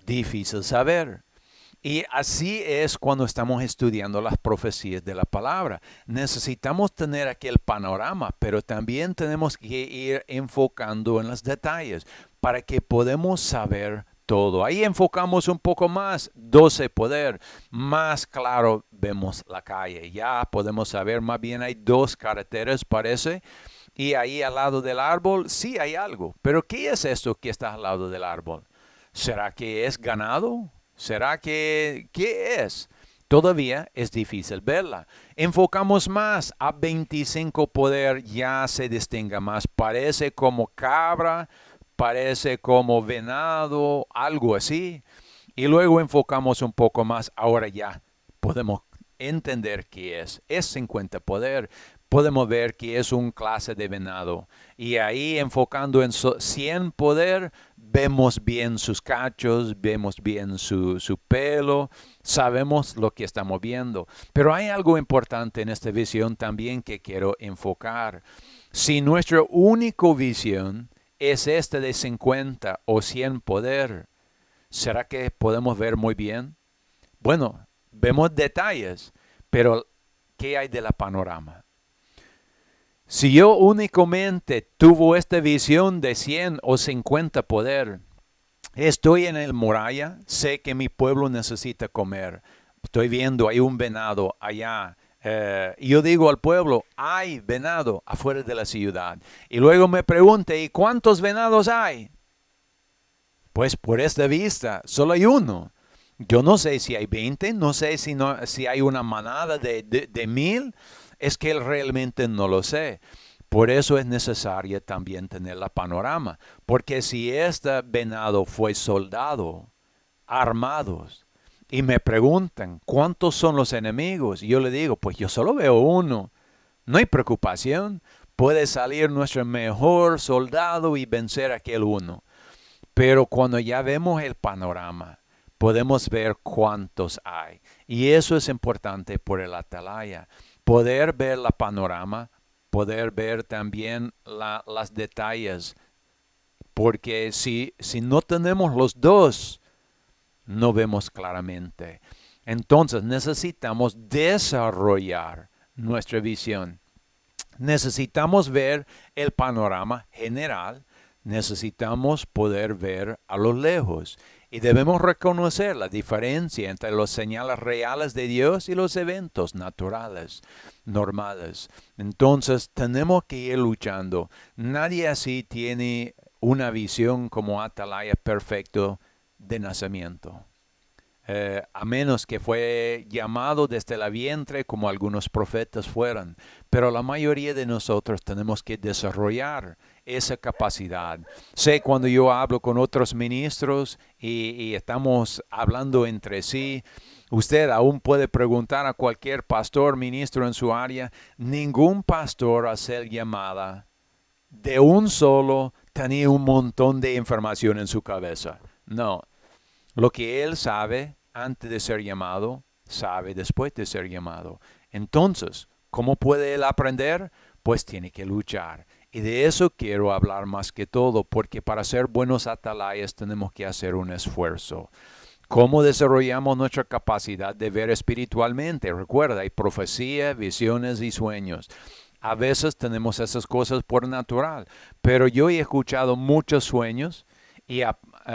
Difícil saber. Y así es cuando estamos estudiando las profecías de la palabra. Necesitamos tener aquel panorama, pero también tenemos que ir enfocando en los detalles para que podamos saber todo. Ahí enfocamos un poco más, 12 poder, más claro vemos la calle. Ya podemos saber, más bien hay 2 carreteras, parece. Y ahí al lado del árbol, sí hay algo. Pero ¿qué es esto que está al lado del árbol? ¿Será que es ganado? ¿Será que qué es? Todavía es difícil verla. Enfocamos más a 25 poder, ya se distingue más. Parece como cabra, parece como venado, algo así. Y luego enfocamos un poco más. Ahora ya podemos entender qué es. Es 50 poder. Podemos ver que es un clase de venado. Y ahí enfocando en 100 poder, vemos bien sus cachos, vemos bien su pelo, sabemos lo que estamos viendo. Pero hay algo importante en esta visión también que quiero enfocar. Si nuestra única visión es esta de 50 o 100 poder, ¿será que podemos ver muy bien? Bueno, vemos detalles, pero ¿qué hay de la panorama? Si yo únicamente tuve esta visión de 100 o 50 poder, estoy en el muralla, sé que mi pueblo necesita comer. Estoy viendo, hay un venado allá. Y yo digo al pueblo, hay venado afuera de la ciudad. Y luego me pregunte, ¿y cuántos venados hay? Pues por esta vista, solo hay uno. Yo no sé si hay 20, no sé si hay una manada de 1000. Es que realmente no lo sé. Por eso es necesario también tener la panorama. Porque si este venado fue soldado, armados, y me preguntan, ¿cuántos son los enemigos? Y yo le digo, pues yo solo veo uno. No hay preocupación. Puede salir nuestro mejor soldado y vencer a aquel uno. Pero cuando ya vemos el panorama, podemos ver cuántos hay. Y eso es importante por el atalaya. Poder ver la panorama, poder ver también las detalles. Porque si no tenemos los dos, no vemos claramente. Entonces necesitamos desarrollar nuestra visión. Necesitamos ver el panorama general, necesitamos poder ver a lo lejos y debemos reconocer la diferencia entre los señales reales de Dios y los eventos naturales, normales. Entonces tenemos que ir luchando. Nadie así tiene una visión como atalaya perfecto de nacimiento. A menos que fue llamado desde la vientre como algunos profetas fueran. Pero la mayoría de nosotros tenemos que desarrollar esa capacidad. Sé cuando yo hablo con otros ministros y estamos hablando entre sí, usted aún puede preguntar a cualquier pastor, ministro en su área, ningún pastor a ser llamada de un solo tenía un montón de información en su cabeza. No, lo que él sabe antes de ser llamado, sabe después de ser llamado. Entonces, ¿cómo puede él aprender? Pues tiene que luchar. Y de eso quiero hablar más que todo, porque para ser buenos atalayas tenemos que hacer un esfuerzo. ¿Cómo desarrollamos nuestra capacidad de ver espiritualmente? Recuerda, hay profecía, visiones y sueños. A veces tenemos esas cosas por natural, pero yo he escuchado muchos sueños y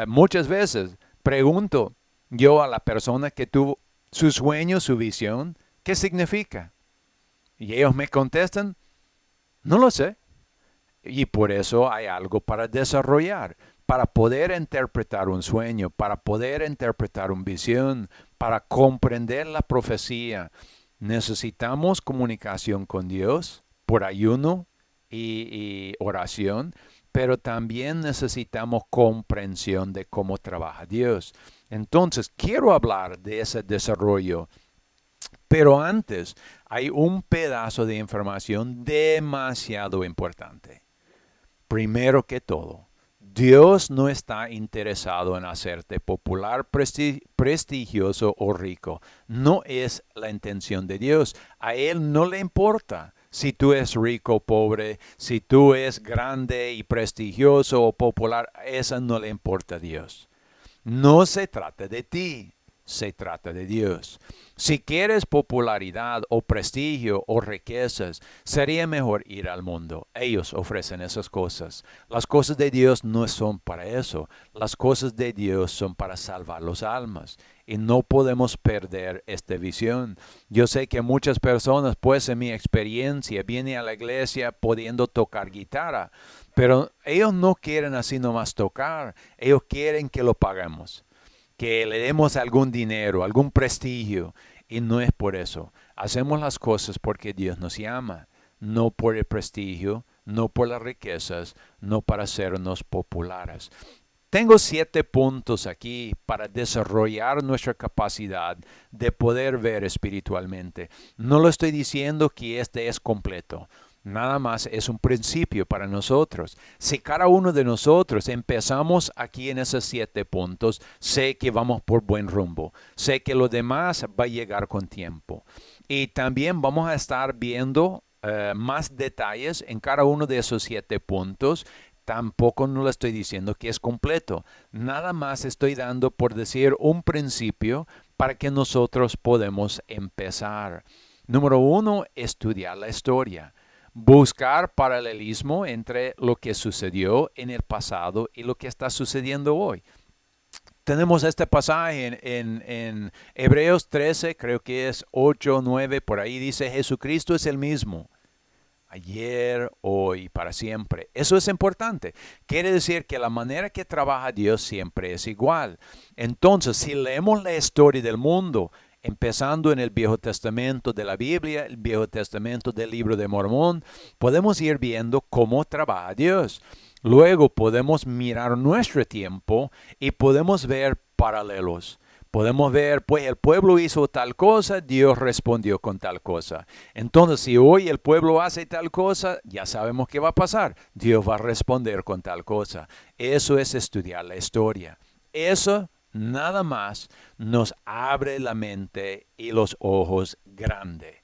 muchas veces pregunto yo a la persona que tuvo su sueño, su visión, ¿qué significa? Y ellos me contestan, no lo sé. Y por eso hay algo para desarrollar, para poder interpretar un sueño, para poder interpretar una visión, para comprender la profecía. Necesitamos comunicación con Dios por ayuno y oración, pero también necesitamos comprensión de cómo trabaja Dios. Entonces, quiero hablar de ese desarrollo, pero antes hay un pedazo de información demasiado importante. Primero que todo, Dios no está interesado en hacerte popular, prestigioso o rico. No es la intención de Dios. A Él no le importa si tú eres rico o pobre, si tú eres grande y prestigioso o popular. Eso no le importa a Dios. No se trata de ti, se trata de Dios. Si quieres popularidad o prestigio o riquezas, sería mejor ir al mundo. Ellos ofrecen esas cosas. Las cosas de Dios no son para eso. Las cosas de Dios son para salvar las almas. Y no podemos perder esta visión. Yo sé que muchas personas, pues en mi experiencia, vienen a la iglesia pudiendo tocar guitarra. Pero ellos no quieren así nomás tocar. Ellos quieren que lo paguemos, que le demos algún dinero, algún prestigio. Y no es por eso. Hacemos las cosas porque Dios nos llama. No por el prestigio, no por las riquezas, no para hacernos populares. Tengo 7 puntos aquí para desarrollar nuestra capacidad de poder ver espiritualmente. No lo estoy diciendo que este es completo. Nada más es un principio para nosotros. Si cada uno de nosotros empezamos aquí en esos 7 puntos, sé que vamos por buen rumbo. Sé que lo demás va a llegar con tiempo. Y también vamos a estar viendo más detalles en cada uno de esos 7 puntos. Tampoco no le estoy diciendo que es completo. Nada más estoy dando, por decir, un principio para que nosotros podamos empezar. Número 1, estudiar la historia. Buscar paralelismo entre lo que sucedió en el pasado y lo que está sucediendo hoy. Tenemos este pasaje en Hebreos 13, creo que es 8 o 9, por ahí dice, Jesucristo es el mismo, ayer, hoy, para siempre. Eso es importante. Quiere decir que la manera que trabaja Dios siempre es igual. Entonces, si leemos la historia del mundo, empezando en el Viejo Testamento de la Biblia, el Viejo Testamento del Libro de Mormón, podemos ir viendo cómo trabaja Dios. Luego podemos mirar nuestro tiempo y podemos ver paralelos. Podemos ver, pues el pueblo hizo tal cosa, Dios respondió con tal cosa. Entonces, si hoy el pueblo hace tal cosa, ya sabemos qué va a pasar. Dios va a responder con tal cosa. Eso es estudiar la historia. Eso nada más nos abre la mente y los ojos grande.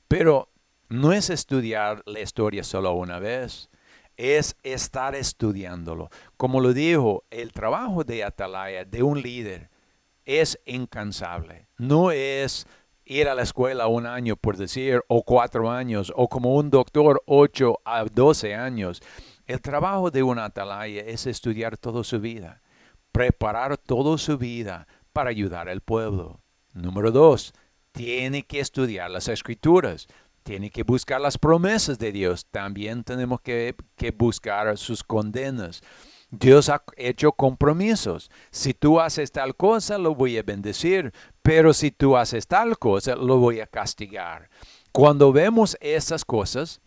Pero no es estudiar la historia solo una vez. Es estar estudiándolo. Como lo dijo, el trabajo de atalaya, de un líder, es incansable. No es ir a la escuela 1 año, por decir, o 4 años, o como un doctor 8 a 12 años. El trabajo de un atalaya es estudiar toda su vida, preparar toda su vida para ayudar al pueblo. Número 2, tiene que estudiar las escrituras, tiene que buscar las promesas de Dios. También tenemos que buscar sus condenas. Dios ha hecho compromisos. Si tú haces tal cosa, lo voy a bendecir, pero si tú haces tal cosa, lo voy a castigar. Cuando vemos esas cosas,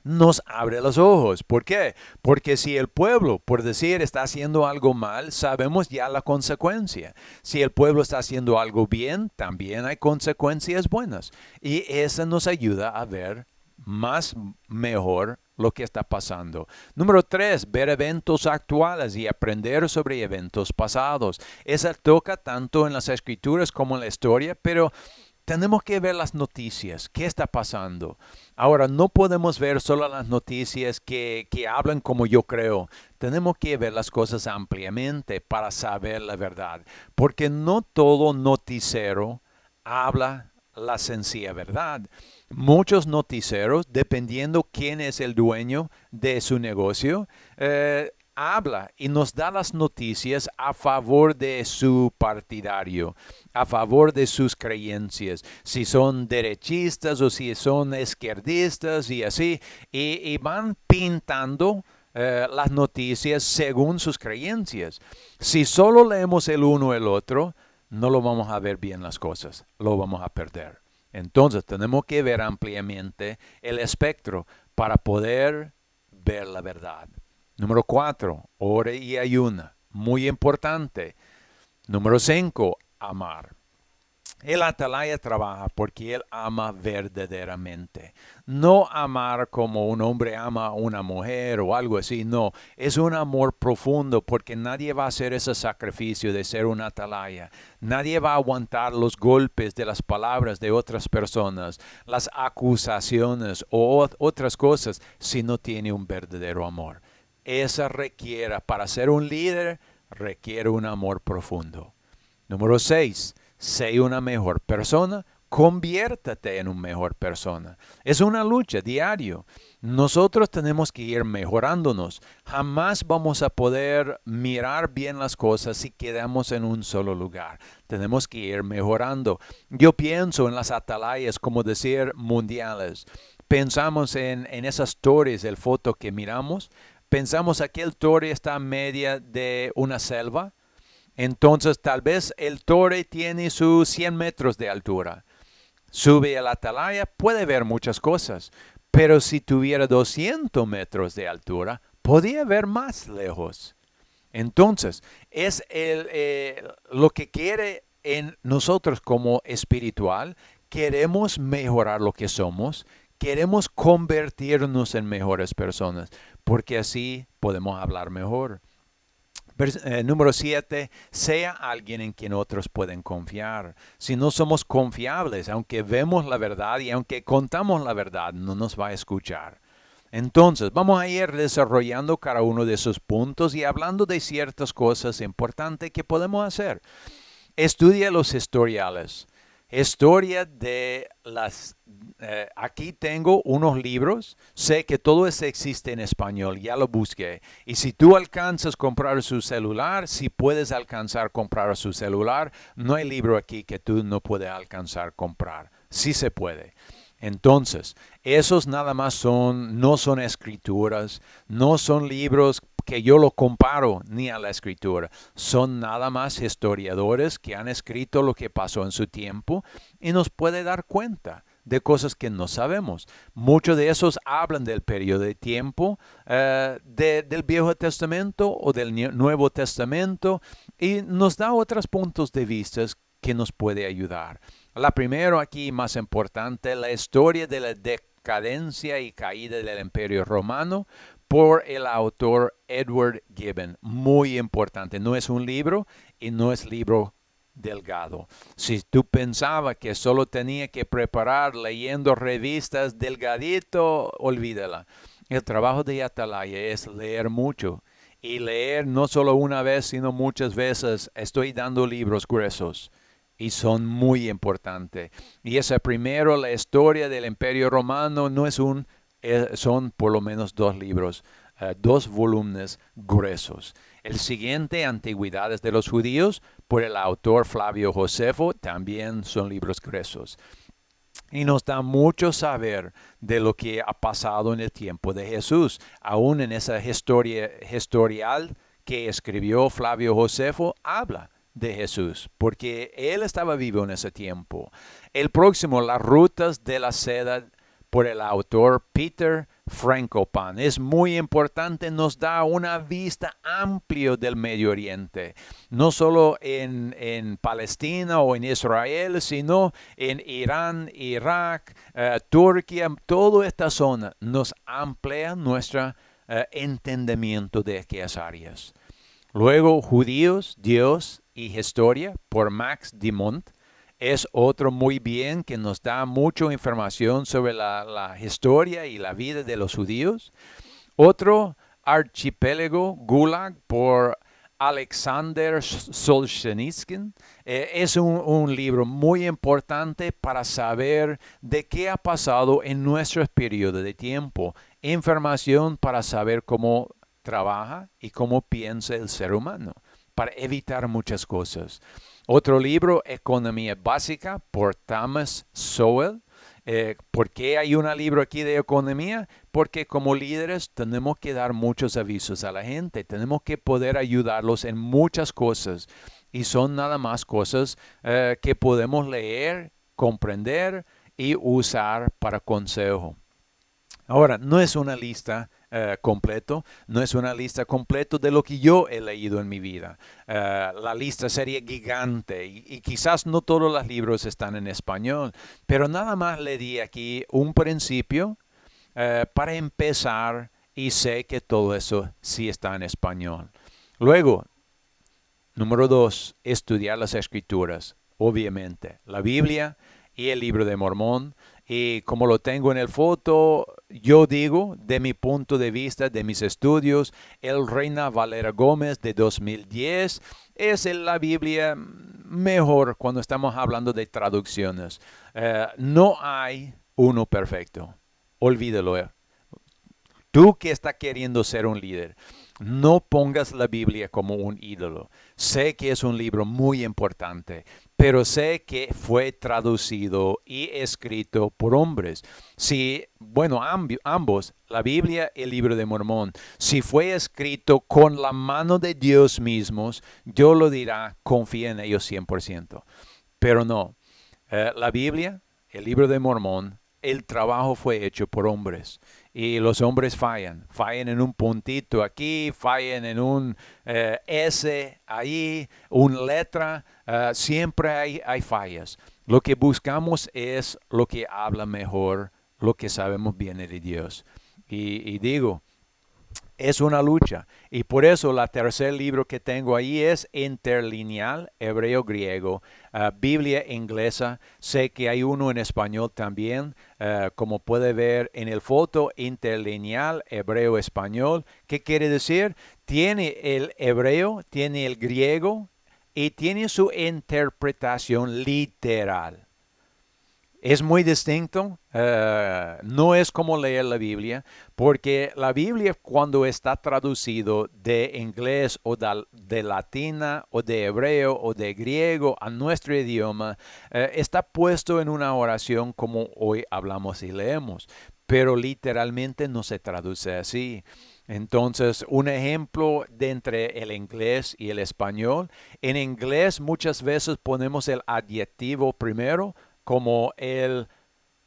nos abre los ojos. ¿Por qué? Porque si el pueblo, por decir, está haciendo algo mal, sabemos ya la consecuencia. Si el pueblo está haciendo algo bien, también hay consecuencias buenas. Y eso nos ayuda a ver más mejor lo que está pasando. Número 3, ver eventos actuales y aprender sobre eventos pasados. Esa toca tanto en las escrituras como en la historia, pero tenemos que ver las noticias. ¿Qué está pasando? Ahora, no podemos ver solo las noticias que hablan como yo creo. Tenemos que ver las cosas ampliamente para saber la verdad. Porque no todo noticiero habla la sencilla verdad. Muchos noticieros, dependiendo quién es el dueño de su negocio, habla y nos da las noticias a favor de su partidario, a favor de sus creencias, si son derechistas o si son izquierdistas y así, y van pintando las noticias según sus creencias. Si solo leemos el uno o el otro, no lo vamos a ver bien las cosas, lo vamos a perder. Entonces tenemos que ver ampliamente el espectro para poder ver la verdad. Número 4, ore y ayuna. Muy importante. Número 5, amar. El atalaya trabaja porque él ama verdaderamente. No amar como un hombre ama a una mujer o algo así, no. Es un amor profundo porque nadie va a hacer ese sacrificio de ser un atalaya. Nadie va a aguantar los golpes de las palabras de otras personas, las acusaciones o otras cosas si no tiene un verdadero amor. Esa requiere, para ser un líder, requiere un amor profundo. Número 6, sé una mejor persona, conviértate en una mejor persona. Es una lucha diaria. Nosotros tenemos que ir mejorándonos. Jamás vamos a poder mirar bien las cosas si quedamos en un solo lugar. Tenemos que ir mejorando. Yo pienso en las atalayas, como decir, mundiales. Pensamos en esas torres, el foto que miramos. Pensamos que aquel torre está a media de una selva. Entonces tal vez el torre tiene sus 100 metros de altura. Sube a la atalaya, puede ver muchas cosas. Pero si tuviera 200 metros de altura, podía ver más lejos. Entonces, es lo que quiere en nosotros como espiritual. Queremos mejorar lo que somos. Queremos convertirnos en mejores personas. Porque así podemos hablar mejor. Número 7, sea alguien en quien otros pueden confiar. Si no somos confiables, aunque vemos la verdad y aunque contamos la verdad, no nos va a escuchar. Entonces, vamos a ir desarrollando cada uno de esos puntos y hablando de ciertas cosas importantes que podemos hacer. Estudia los historiales. Historia de las... aquí tengo unos libros. Sé que todo eso existe en español. Ya lo busqué. Y si tú alcanzas a comprar su celular, si puedes alcanzar a comprar su celular, no hay libro aquí que tú no puedas alcanzar a comprar. Sí se puede. Entonces, esos nada más no son escrituras, no son libros que yo lo comparo ni a la escritura. Son nada más historiadores que han escrito lo que pasó en su tiempo y nos puede dar cuenta de cosas que no sabemos. Muchos de esos hablan del periodo de tiempo del Viejo Testamento o del Nuevo Testamento y nos da otros puntos de vista que nos puede ayudar. La primera aquí, más importante, la historia de la decadencia y caída del Imperio Romano por el autor Edward Gibbon. Muy importante. No es un libro y no es libro delgado. Si tú pensabas que solo tenía que preparar leyendo revistas delgadito, olvídala. El trabajo de atalaya es leer mucho. Y leer no solo una vez, sino muchas veces. Estoy dando libros gruesos. y son muy importantes. Y esa primero, la historia del Imperio Romano, no es son por lo menos 2 libros, 2 volúmenes gruesos. El siguiente, Antigüedades de los Judíos, por el autor Flavio Josefo, también son libros gruesos. Y nos da mucho saber de lo que ha pasado en el tiempo de Jesús. Aún en esa historial que escribió Flavio Josefo, habla de Jesús, porque él estaba vivo en ese tiempo. El próximo, Las Rutas de la Seda, por el autor Peter Frankopan. Es muy importante, nos da una vista amplia del Medio Oriente, no solo en Palestina o en Israel, sino en Irán, Irak, Turquía, toda esta zona nos amplía nuestro entendimiento de aquellas áreas. Luego, Judíos, Dios y Historia, por Max Dimont. Es otro muy bien que nos da mucha información sobre la historia y la vida de los judíos. Otro, Archipiélago Gulag, por Alexander Solzhenitsyn. Es un libro muy importante para saber de qué ha pasado en nuestro periodo de tiempo. Información para saber cómo trabaja y cómo piensa el ser humano, para evitar muchas cosas. Otro libro, Economía Básica, por Thomas Sowell. ¿Por qué hay un libro aquí de economía? Porque como líderes tenemos que dar muchos avisos a la gente. Tenemos que poder ayudarlos en muchas cosas. Y son nada más cosas que podemos leer, comprender y usar para consejo. Ahora, no es una lista completo, no es una lista completa de lo que yo he leído en mi vida. La lista sería gigante y quizás no todos los libros están en español, pero nada más le di aquí un principio para empezar y sé que todo eso sí está en español. Luego, número 2, estudiar las Escrituras, obviamente, la Biblia y el Libro de Mormón. Y como lo tengo en el foto, yo digo, de mi punto de vista, de mis estudios, el Reina Valera Gómez de 2010 es la Biblia mejor cuando estamos hablando de traducciones. No hay uno perfecto, olvídalo. Tú que estás queriendo ser un líder, no pongas la Biblia como un ídolo. Sé que es un libro muy importante, pero sé que fue traducido y escrito por hombres. Si, bueno, ambos, la Biblia y el Libro de Mormón, si fue escrito con la mano de Dios mismos, yo lo dirá, confía en ellos 100%. Pero no, la Biblia, el Libro de Mormón, el trabajo fue hecho por hombres. Y los hombres fallan en un puntito aquí, fallan en un S ahí, una letra, siempre hay fallas. Lo que buscamos es lo que habla mejor, lo que sabemos viene de Dios. Y digo, es una lucha. Y por eso el tercer libro que tengo ahí es Interlineal Hebreo-Griego, Biblia inglesa. Sé que hay uno en español también, como puede ver en el foto, Interlineal Hebreo-Español. ¿Qué quiere decir? Tiene el hebreo, tiene el griego y tiene su interpretación literal. Es muy distinto, no es como leer la Biblia, porque la Biblia cuando está traducido de inglés o de latina o de hebreo o de griego a nuestro idioma, está puesto en una oración como hoy hablamos y leemos, pero literalmente no se traduce así. Entonces, un ejemplo de entre el inglés y el español, en inglés muchas veces ponemos el adjetivo primero, como el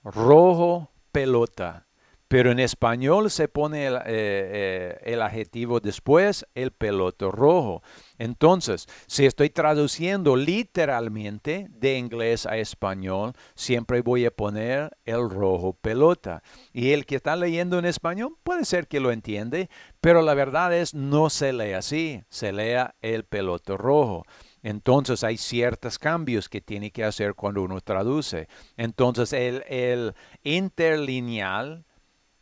rojo pelota. Pero en español se pone el adjetivo después, el peloto rojo. Entonces, si estoy traduciendo literalmente de inglés a español, siempre voy a poner el rojo pelota. Y el que está leyendo en español puede ser que lo entiende, pero la verdad es no se lee así, se lea el peloto rojo. Entonces hay ciertos cambios que tiene que hacer cuando uno traduce. Entonces el interlineal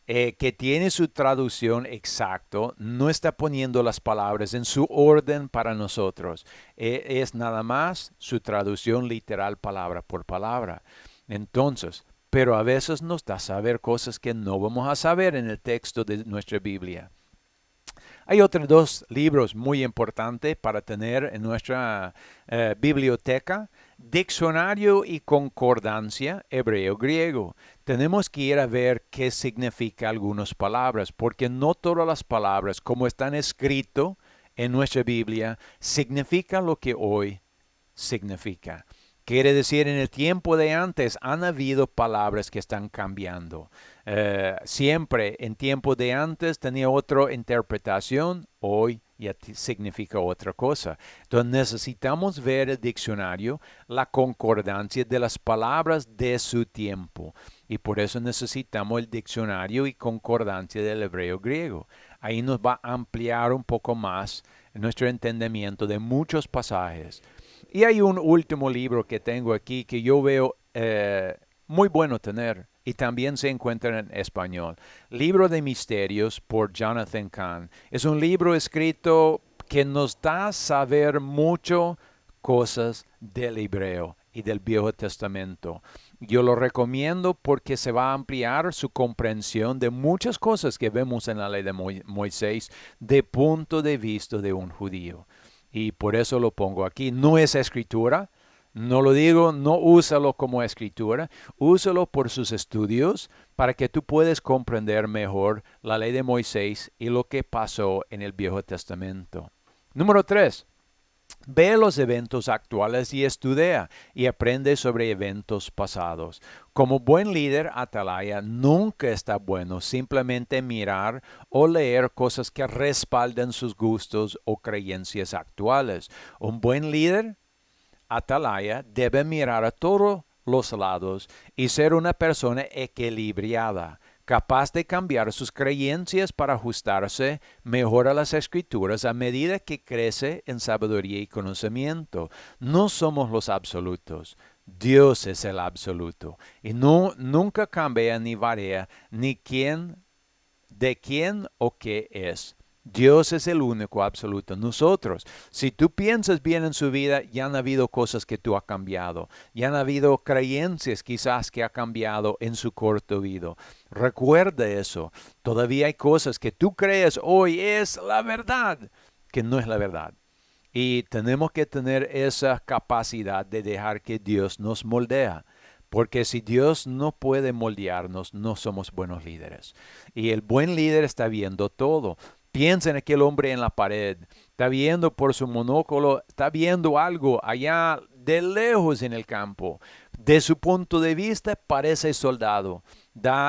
que tiene su traducción exacto, no está poniendo las palabras en su orden para nosotros. Es nada más su traducción literal palabra por palabra. Entonces, pero a veces nos da saber cosas que no vamos a saber en el texto de nuestra Biblia. Hay otros dos libros muy importantes para tener en nuestra biblioteca: Diccionario y Concordancia hebreo-griego. Tenemos que ir a ver qué significa algunas palabras, porque no todas las palabras, como están escritas en nuestra Biblia, significan lo que hoy significa. Quiere decir, en el tiempo de antes han habido palabras que están cambiando. Siempre en tiempo de antes tenía otra interpretación, hoy ya significa otra cosa. Entonces necesitamos ver el diccionario, la concordancia de las palabras de su tiempo. Y por eso necesitamos el diccionario y concordancia del hebreo griego. Ahí nos va a ampliar un poco más nuestro entendimiento de muchos pasajes. Y hay un último libro que tengo aquí que yo veo muy bueno tener, y también se encuentra en español. Libro de Misterios por Jonathan Cahn. Es un libro escrito que nos da a saber mucho cosas del hebreo y del Viejo Testamento. Yo lo recomiendo porque se va a ampliar su comprensión de muchas cosas que vemos en la ley de Moisés de punto de vista de un judío. Y por eso lo pongo aquí. No es escritura. No lo digo, no úsalo como escritura. Úsalo por sus estudios para que tú puedas comprender mejor la ley de Moisés y lo que pasó en el Viejo Testamento. Número 3. Ve los eventos actuales y estudia y aprende sobre eventos pasados. Como buen líder atalaya, nunca está bueno simplemente mirar o leer cosas que respaldan sus gustos o creencias actuales. Un buen líder atalaya debe mirar a todos los lados y ser una persona equilibrada, capaz de cambiar sus creencias para ajustarse mejor a las escrituras a medida que crece en sabiduría y conocimiento. No somos los absolutos. Dios es el absoluto y nunca cambia ni varía ni de quién o qué es. Dios es el único absoluto. Nosotros, si tú piensas bien en su vida, ya han habido cosas que tú has cambiado. Ya han habido creencias quizás que ha cambiado en su corto vida. Recuerda eso. Todavía hay cosas que tú crees hoy es la verdad, que no es la verdad. Y tenemos que tener esa capacidad de dejar que Dios nos moldea. Porque si Dios no puede moldearnos, no somos buenos líderes. Y el buen líder está viendo todo. Piensa en aquel hombre en la pared. Está viendo por su monóculo, está viendo algo allá de lejos en el campo. De su punto de vista parece soldado.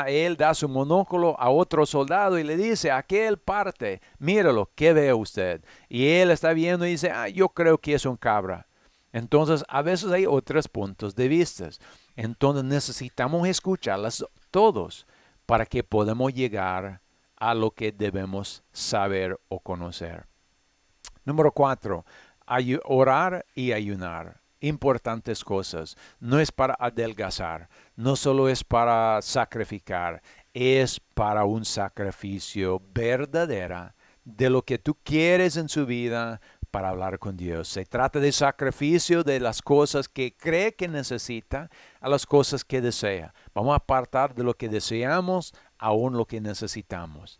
Él da su monóculo a otro soldado y le dice: aquel parte, míralo, ¿qué ve usted? Y él está viendo y dice: yo creo que es un cabra. Entonces, a veces hay otros puntos de vista. Entonces necesitamos escucharlas todos para que podamos llegar a lo que debemos saber o conocer. Número 4. Orar y ayunar. Importantes cosas. No es para adelgazar, no solo es para sacrificar, es para un sacrificio verdadero de lo que tú quieres en su vida para hablar con Dios. Se trata de sacrificio de las cosas que cree que necesita a las cosas que desea. Vamos a apartar de lo que deseamos aún lo que necesitamos.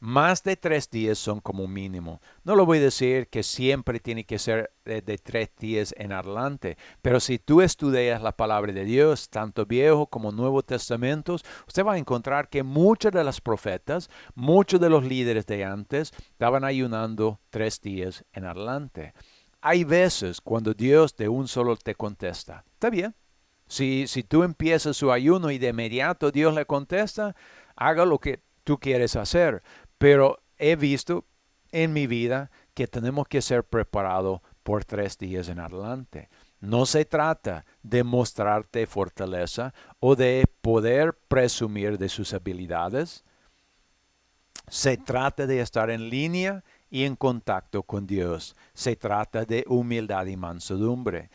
Más de 3 días son como mínimo. No lo voy a decir que siempre tiene que ser de 3 días en adelante, pero si tú estudias la palabra de Dios, tanto Viejo como Nuevo Testamentos, usted va a encontrar que muchos de los profetas, muchos de los líderes de antes, estaban ayunando 3 días en adelante. Hay veces cuando Dios de un solo te contesta. Está bien. Si tú empiezas su ayuno y de inmediato Dios le contesta, haga lo que tú quieres hacer. Pero he visto en mi vida que tenemos que ser preparados por 3 días en adelante. No se trata de mostrarte fortaleza o de poder presumir de sus habilidades. Se trata de estar en línea y en contacto con Dios. Se trata de humildad y mansedumbre.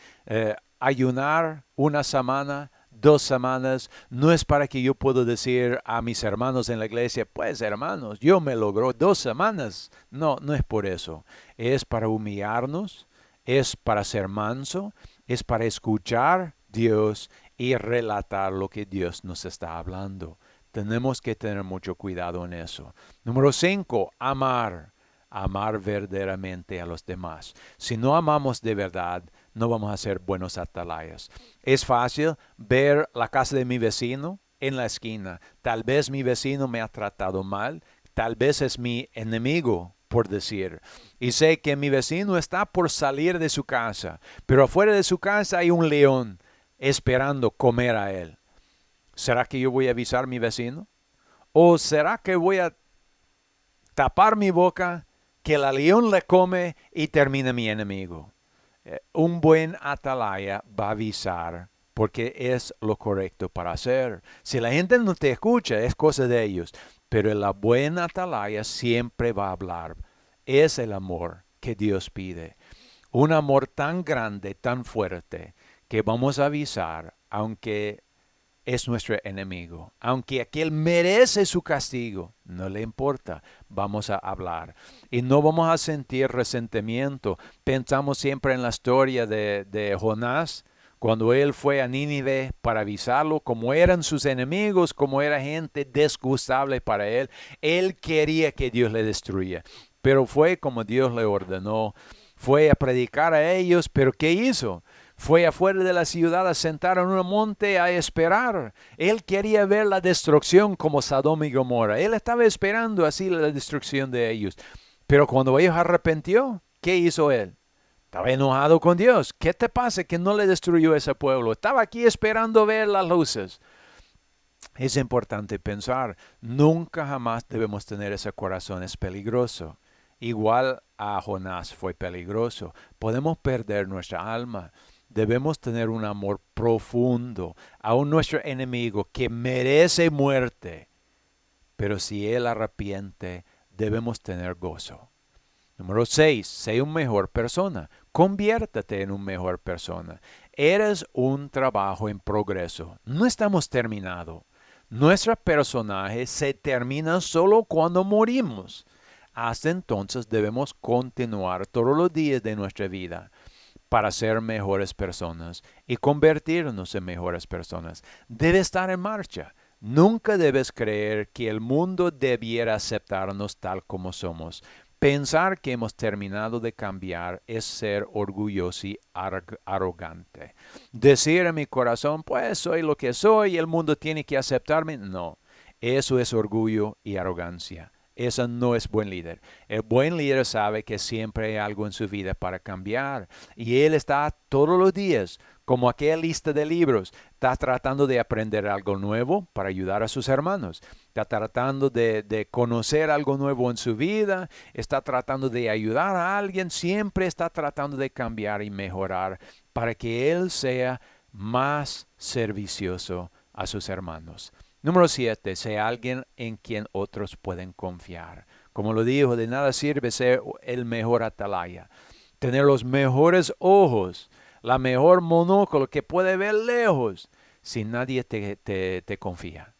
Ayunar una semana, 2 semanas. No es para que yo pueda decir a mis hermanos en la iglesia, pues hermanos, yo me logró 2 semanas. No, no es por eso. Es para humillarnos, es para ser manso, es para escuchar a Dios y relatar lo que Dios nos está hablando. Tenemos que tener mucho cuidado en eso. Número 5, amar. Amar verdaderamente a los demás. Si no amamos de verdad, no vamos a ser buenos atalayas. Es fácil ver la casa de mi vecino en la esquina. Tal vez mi vecino me ha tratado mal, tal vez es mi enemigo, por decir. Y sé que mi vecino está por salir de su casa, pero afuera de su casa hay un león esperando comer a él. ¿Será que yo voy a avisar a mi vecino? ¿O será que voy a tapar mi boca, que el león le come y termina mi enemigo? Un buen atalaya va a avisar porque es lo correcto para hacer. Si la gente no te escucha, es cosa de ellos. Pero la buena atalaya siempre va a hablar. Es el amor que Dios pide. Un amor tan grande, tan fuerte, que vamos a avisar, aunque es nuestro enemigo. Aunque aquel merece su castigo, no le importa, vamos a hablar. Y no vamos a sentir resentimiento. Pensamos siempre en la historia de Jonás, cuando él fue a Nínive para avisarlo, como eran sus enemigos, como era gente disgustable para él, él quería que Dios le destruya. Pero fue como Dios le ordenó. Fue a predicar a ellos, pero ¿qué hizo? Fue afuera de la ciudad a sentar en un monte a esperar. Él quería ver la destrucción como Sodoma y Gomorra. Él estaba esperando así la destrucción de ellos. Pero cuando ellos arrepintió, ¿qué hizo él? Estaba enojado con Dios. ¿Qué te pasa que no le destruyó ese pueblo? Estaba aquí esperando ver las luces. Es importante pensar, nunca jamás debemos tener ese corazón, es peligroso. Igual a Jonás fue peligroso. Podemos perder nuestra alma. Debemos tener un amor profundo a nuestro enemigo que merece muerte. Pero si él arrepiente, debemos tener gozo. Número 6, sé una mejor persona. Conviértate en una mejor persona. Eres un trabajo en progreso. No estamos terminados. Nuestro personaje se termina solo cuando morimos. Hasta entonces debemos continuar todos los días de nuestra vida para ser mejores personas y convertirnos en mejores personas. Debe estar en marcha. Nunca debes creer que el mundo debiera aceptarnos tal como somos. Pensar que hemos terminado de cambiar es ser orgulloso y arrogante. Decir en mi corazón, pues soy lo que soy y el mundo tiene que aceptarme. No, eso es orgullo y arrogancia. Eso no es buen líder. El buen líder sabe que siempre hay algo en su vida para cambiar. Y él está todos los días, como aquella lista de libros, está tratando de aprender algo nuevo para ayudar a sus hermanos. Está tratando de conocer algo nuevo en su vida. Está tratando de ayudar a alguien. Siempre está tratando de cambiar y mejorar para que él sea más servicioso a sus hermanos. Número 7, sea alguien en quien otros pueden confiar. Como lo dijo, de nada sirve ser el mejor atalaya. Tener los mejores ojos, la mejor monóculo que puede ver lejos, si nadie te confía.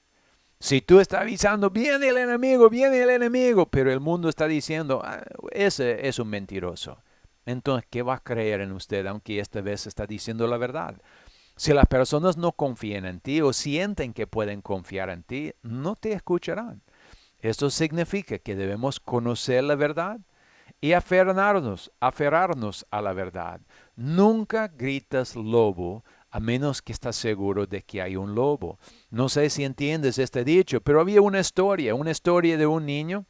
Si tú estás avisando, viene el enemigo, pero el mundo está diciendo, ese es un mentiroso. Entonces, ¿qué va a creer en usted, aunque esta vez está diciendo la verdad? Si las personas no confían en ti o sienten que pueden confiar en ti, no te escucharán. Esto significa que debemos conocer la verdad y aferrarnos a la verdad. Nunca gritas lobo a menos que estás seguro de que hay un lobo. No sé si entiendes este dicho, pero había una historia de un niño.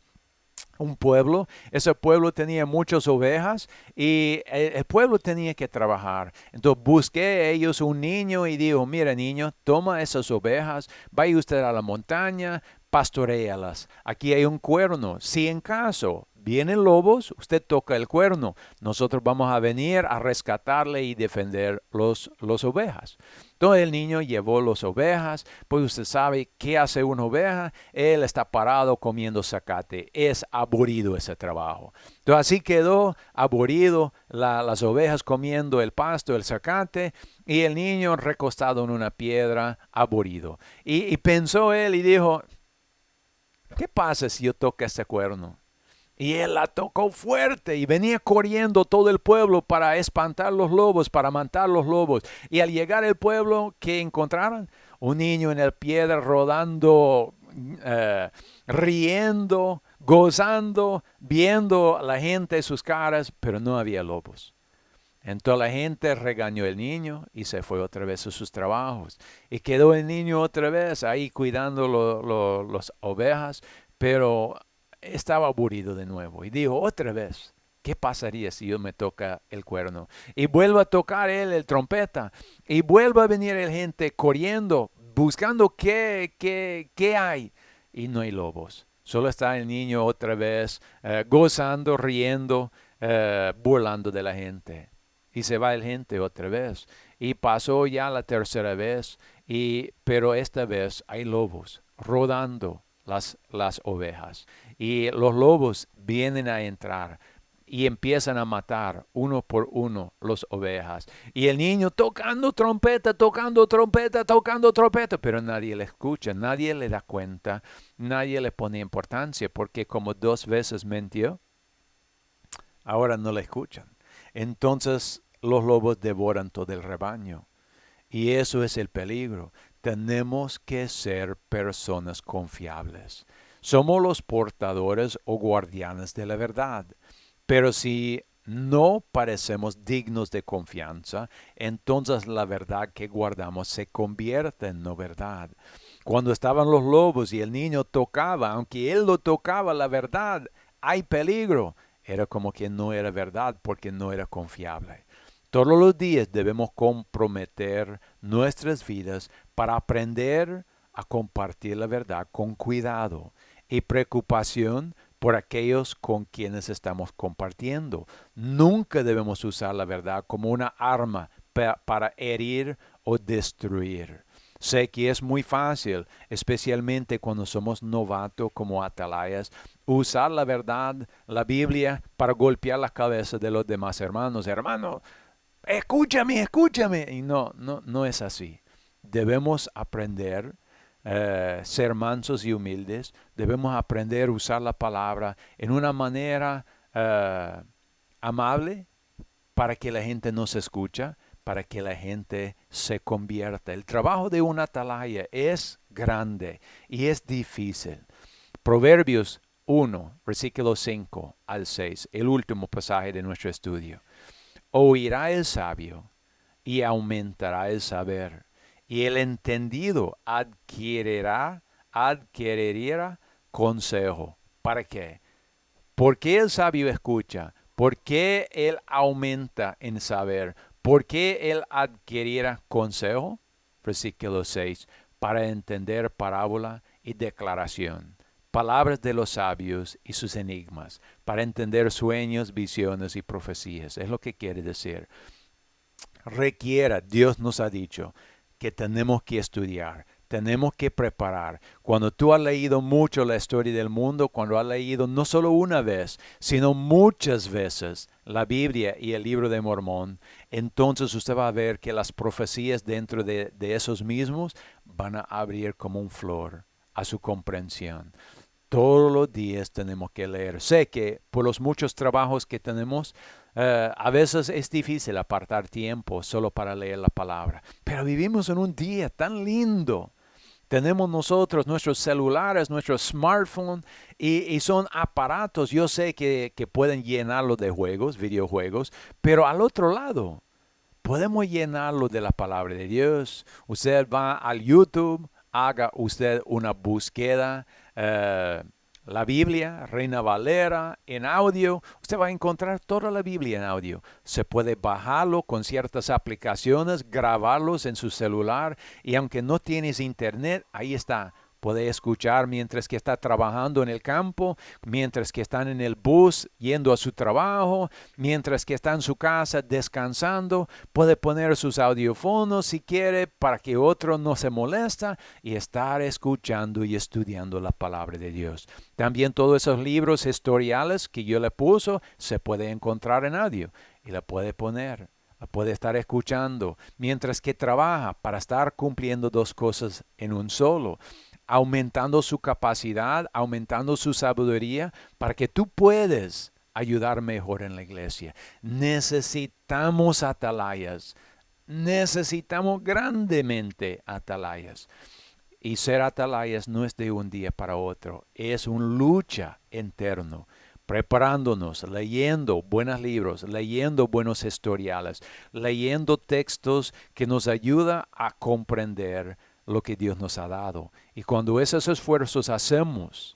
Un pueblo, ese pueblo tenía muchas ovejas y el pueblo tenía que trabajar. Entonces busqué a ellos un niño y dijo, mira niño, toma esas ovejas, vaya usted a la montaña, pastoréalas. Aquí hay un cuerno. Si en caso vienen lobos, usted toca el cuerno. Nosotros vamos a venir a rescatarle y defender los ovejas. Entonces el niño llevó las ovejas, pues usted sabe qué hace una oveja, él está parado comiendo zacate, es aburrido ese trabajo. Entonces así quedó aburrido las ovejas comiendo el pasto, el zacate, y el niño recostado en una piedra, aburrido. Y pensó él y dijo, ¿qué pasa si yo toco este cuerno? Y él la tocó fuerte y venía corriendo todo el pueblo para espantar los lobos, para matar los lobos. Y al llegar al pueblo, ¿qué encontraron? Un niño en el piedra rodando, riendo, gozando, viendo a la gente sus caras, pero no había lobos. Entonces la gente regañó al niño y se fue otra vez a sus trabajos. Y quedó el niño otra vez ahí cuidando las ovejas, pero estaba aburrido de nuevo. Y dijo otra vez, ¿qué pasaría si yo me toca el cuerno? Y vuelvo a tocar él el trompeta. Y vuelve a venir la gente corriendo, buscando qué hay. Y no hay lobos. Solo está el niño otra vez gozando, riendo, burlando de la gente. Y se va el gente otra vez. Y pasó ya la tercera vez. Pero esta vez hay lobos rodando las ovejas. Y los lobos vienen a entrar y empiezan a matar uno por uno las ovejas. Y el niño tocando trompeta, tocando trompeta, tocando trompeta. Pero nadie le escucha, nadie le da cuenta, nadie le pone importancia. Porque como 2 veces mintió, ahora no le escuchan. Entonces los lobos devoran todo el rebaño. Y eso es el peligro. Tenemos que ser personas confiables. Somos los portadores o guardianes de la verdad. Pero si no parecemos dignos de confianza, entonces la verdad que guardamos se convierte en no verdad. Cuando estaban los lobos y el niño tocaba, aunque él lo tocaba la verdad, hay peligro. Era como que no era verdad porque no era confiable. Todos los días debemos comprometer nuestras vidas para aprender a compartir la verdad con cuidado y preocupación por aquellos con quienes estamos compartiendo. Nunca debemos usar la verdad como una arma para herir o destruir. Sé que es muy fácil, especialmente cuando somos novatos como atalayas, usar la verdad, la Biblia, para golpear la cabeza de los demás hermanos. Hermano, escúchame, escúchame. Y no es así. Debemos aprender ser mansos y humildes. Debemos aprender a usar la palabra en una manera amable para que la gente nos escucha, para que la gente se convierta. El trabajo de un atalaya es grande y es difícil. Proverbios 1, versículos 5 al 6, el último pasaje de nuestro estudio. Oirá el sabio y aumentará el saber, y el entendido adquirirá consejo. ¿Para qué? ¿Por qué el sabio escucha? ¿Por qué él aumenta en saber? ¿Por qué él adquirirá consejo? Versículo 6. Para entender parábola y declaración. Palabras de los sabios y sus enigmas. Para entender sueños, visiones y profecías. Es lo que quiere decir. Dios nos ha dicho que tenemos que estudiar. Tenemos que preparar. Cuando tú has leído mucho la historia del mundo, cuando has leído no solo una vez, sino muchas veces la Biblia y el libro de Mormón, entonces usted va a ver que las profecías dentro de esos mismos van a abrir como un flor a su comprensión. Todos los días tenemos que leer. Sé que por los muchos trabajos que tenemos, a veces es difícil apartar tiempo solo para leer la palabra. Pero vivimos en un día tan lindo. Tenemos nosotros nuestros celulares, nuestros smartphones y son aparatos. Yo sé que pueden llenarlo de juegos, videojuegos, pero al otro lado podemos llenarlo de la palabra de Dios. Usted va al YouTube, haga usted una búsqueda, la Biblia, Reina Valera, en audio. Usted va a encontrar toda la Biblia en audio. Se puede bajarlo con ciertas aplicaciones, grabarlos en su celular y aunque no tienes internet, ahí está. Puede escuchar mientras que está trabajando en el campo, mientras que están en el bus yendo a su trabajo, mientras que está en su casa descansando. Puede poner sus audífonos si quiere para que otro no se molesta y estar escuchando y estudiando la palabra de Dios. También todos esos libros historiales que yo le puso se puede encontrar en audio y la puede poner. puede estar escuchando, mientras que trabaja para estar cumpliendo dos cosas en un solo, aumentando su capacidad, aumentando su sabiduría, para que tú puedas ayudar mejor en la iglesia. Necesitamos atalayas, necesitamos grandemente atalayas. Y ser atalayas no es de un día para otro, es una lucha interna, preparándonos, leyendo buenos libros, leyendo buenos historiales, leyendo textos que nos ayudan a comprender lo que Dios nos ha dado. Y cuando esos esfuerzos hacemos,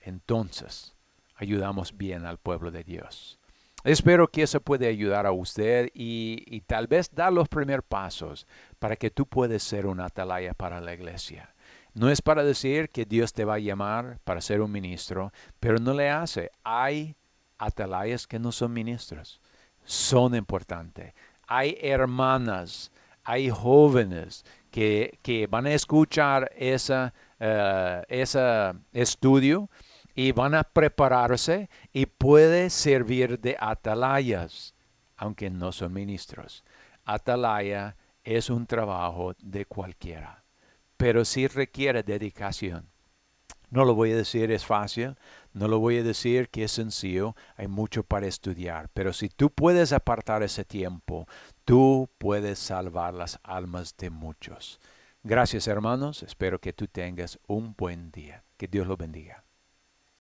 entonces ayudamos bien al pueblo de Dios. Espero que eso pueda ayudar a usted y tal vez dar los primeros pasos para que tú puedas ser un atalaya para la iglesia. No es para decir que Dios te va a llamar para ser un ministro, pero no le hace. Hay atalayas que no son ministros. Son importantes. Hay hermanas, hay jóvenes que van a escuchar ese estudio y van a prepararse y puede servir de atalayas, aunque no son ministros. Atalaya es un trabajo de cualquiera, pero sí requiere dedicación. No lo voy a decir es fácil, no lo voy a decir que es sencillo, hay mucho para estudiar, pero si tú puedes apartar ese tiempo, tú puedes salvar las almas de muchos. Gracias hermanos, espero que tú tengas un buen día. Que Dios los bendiga.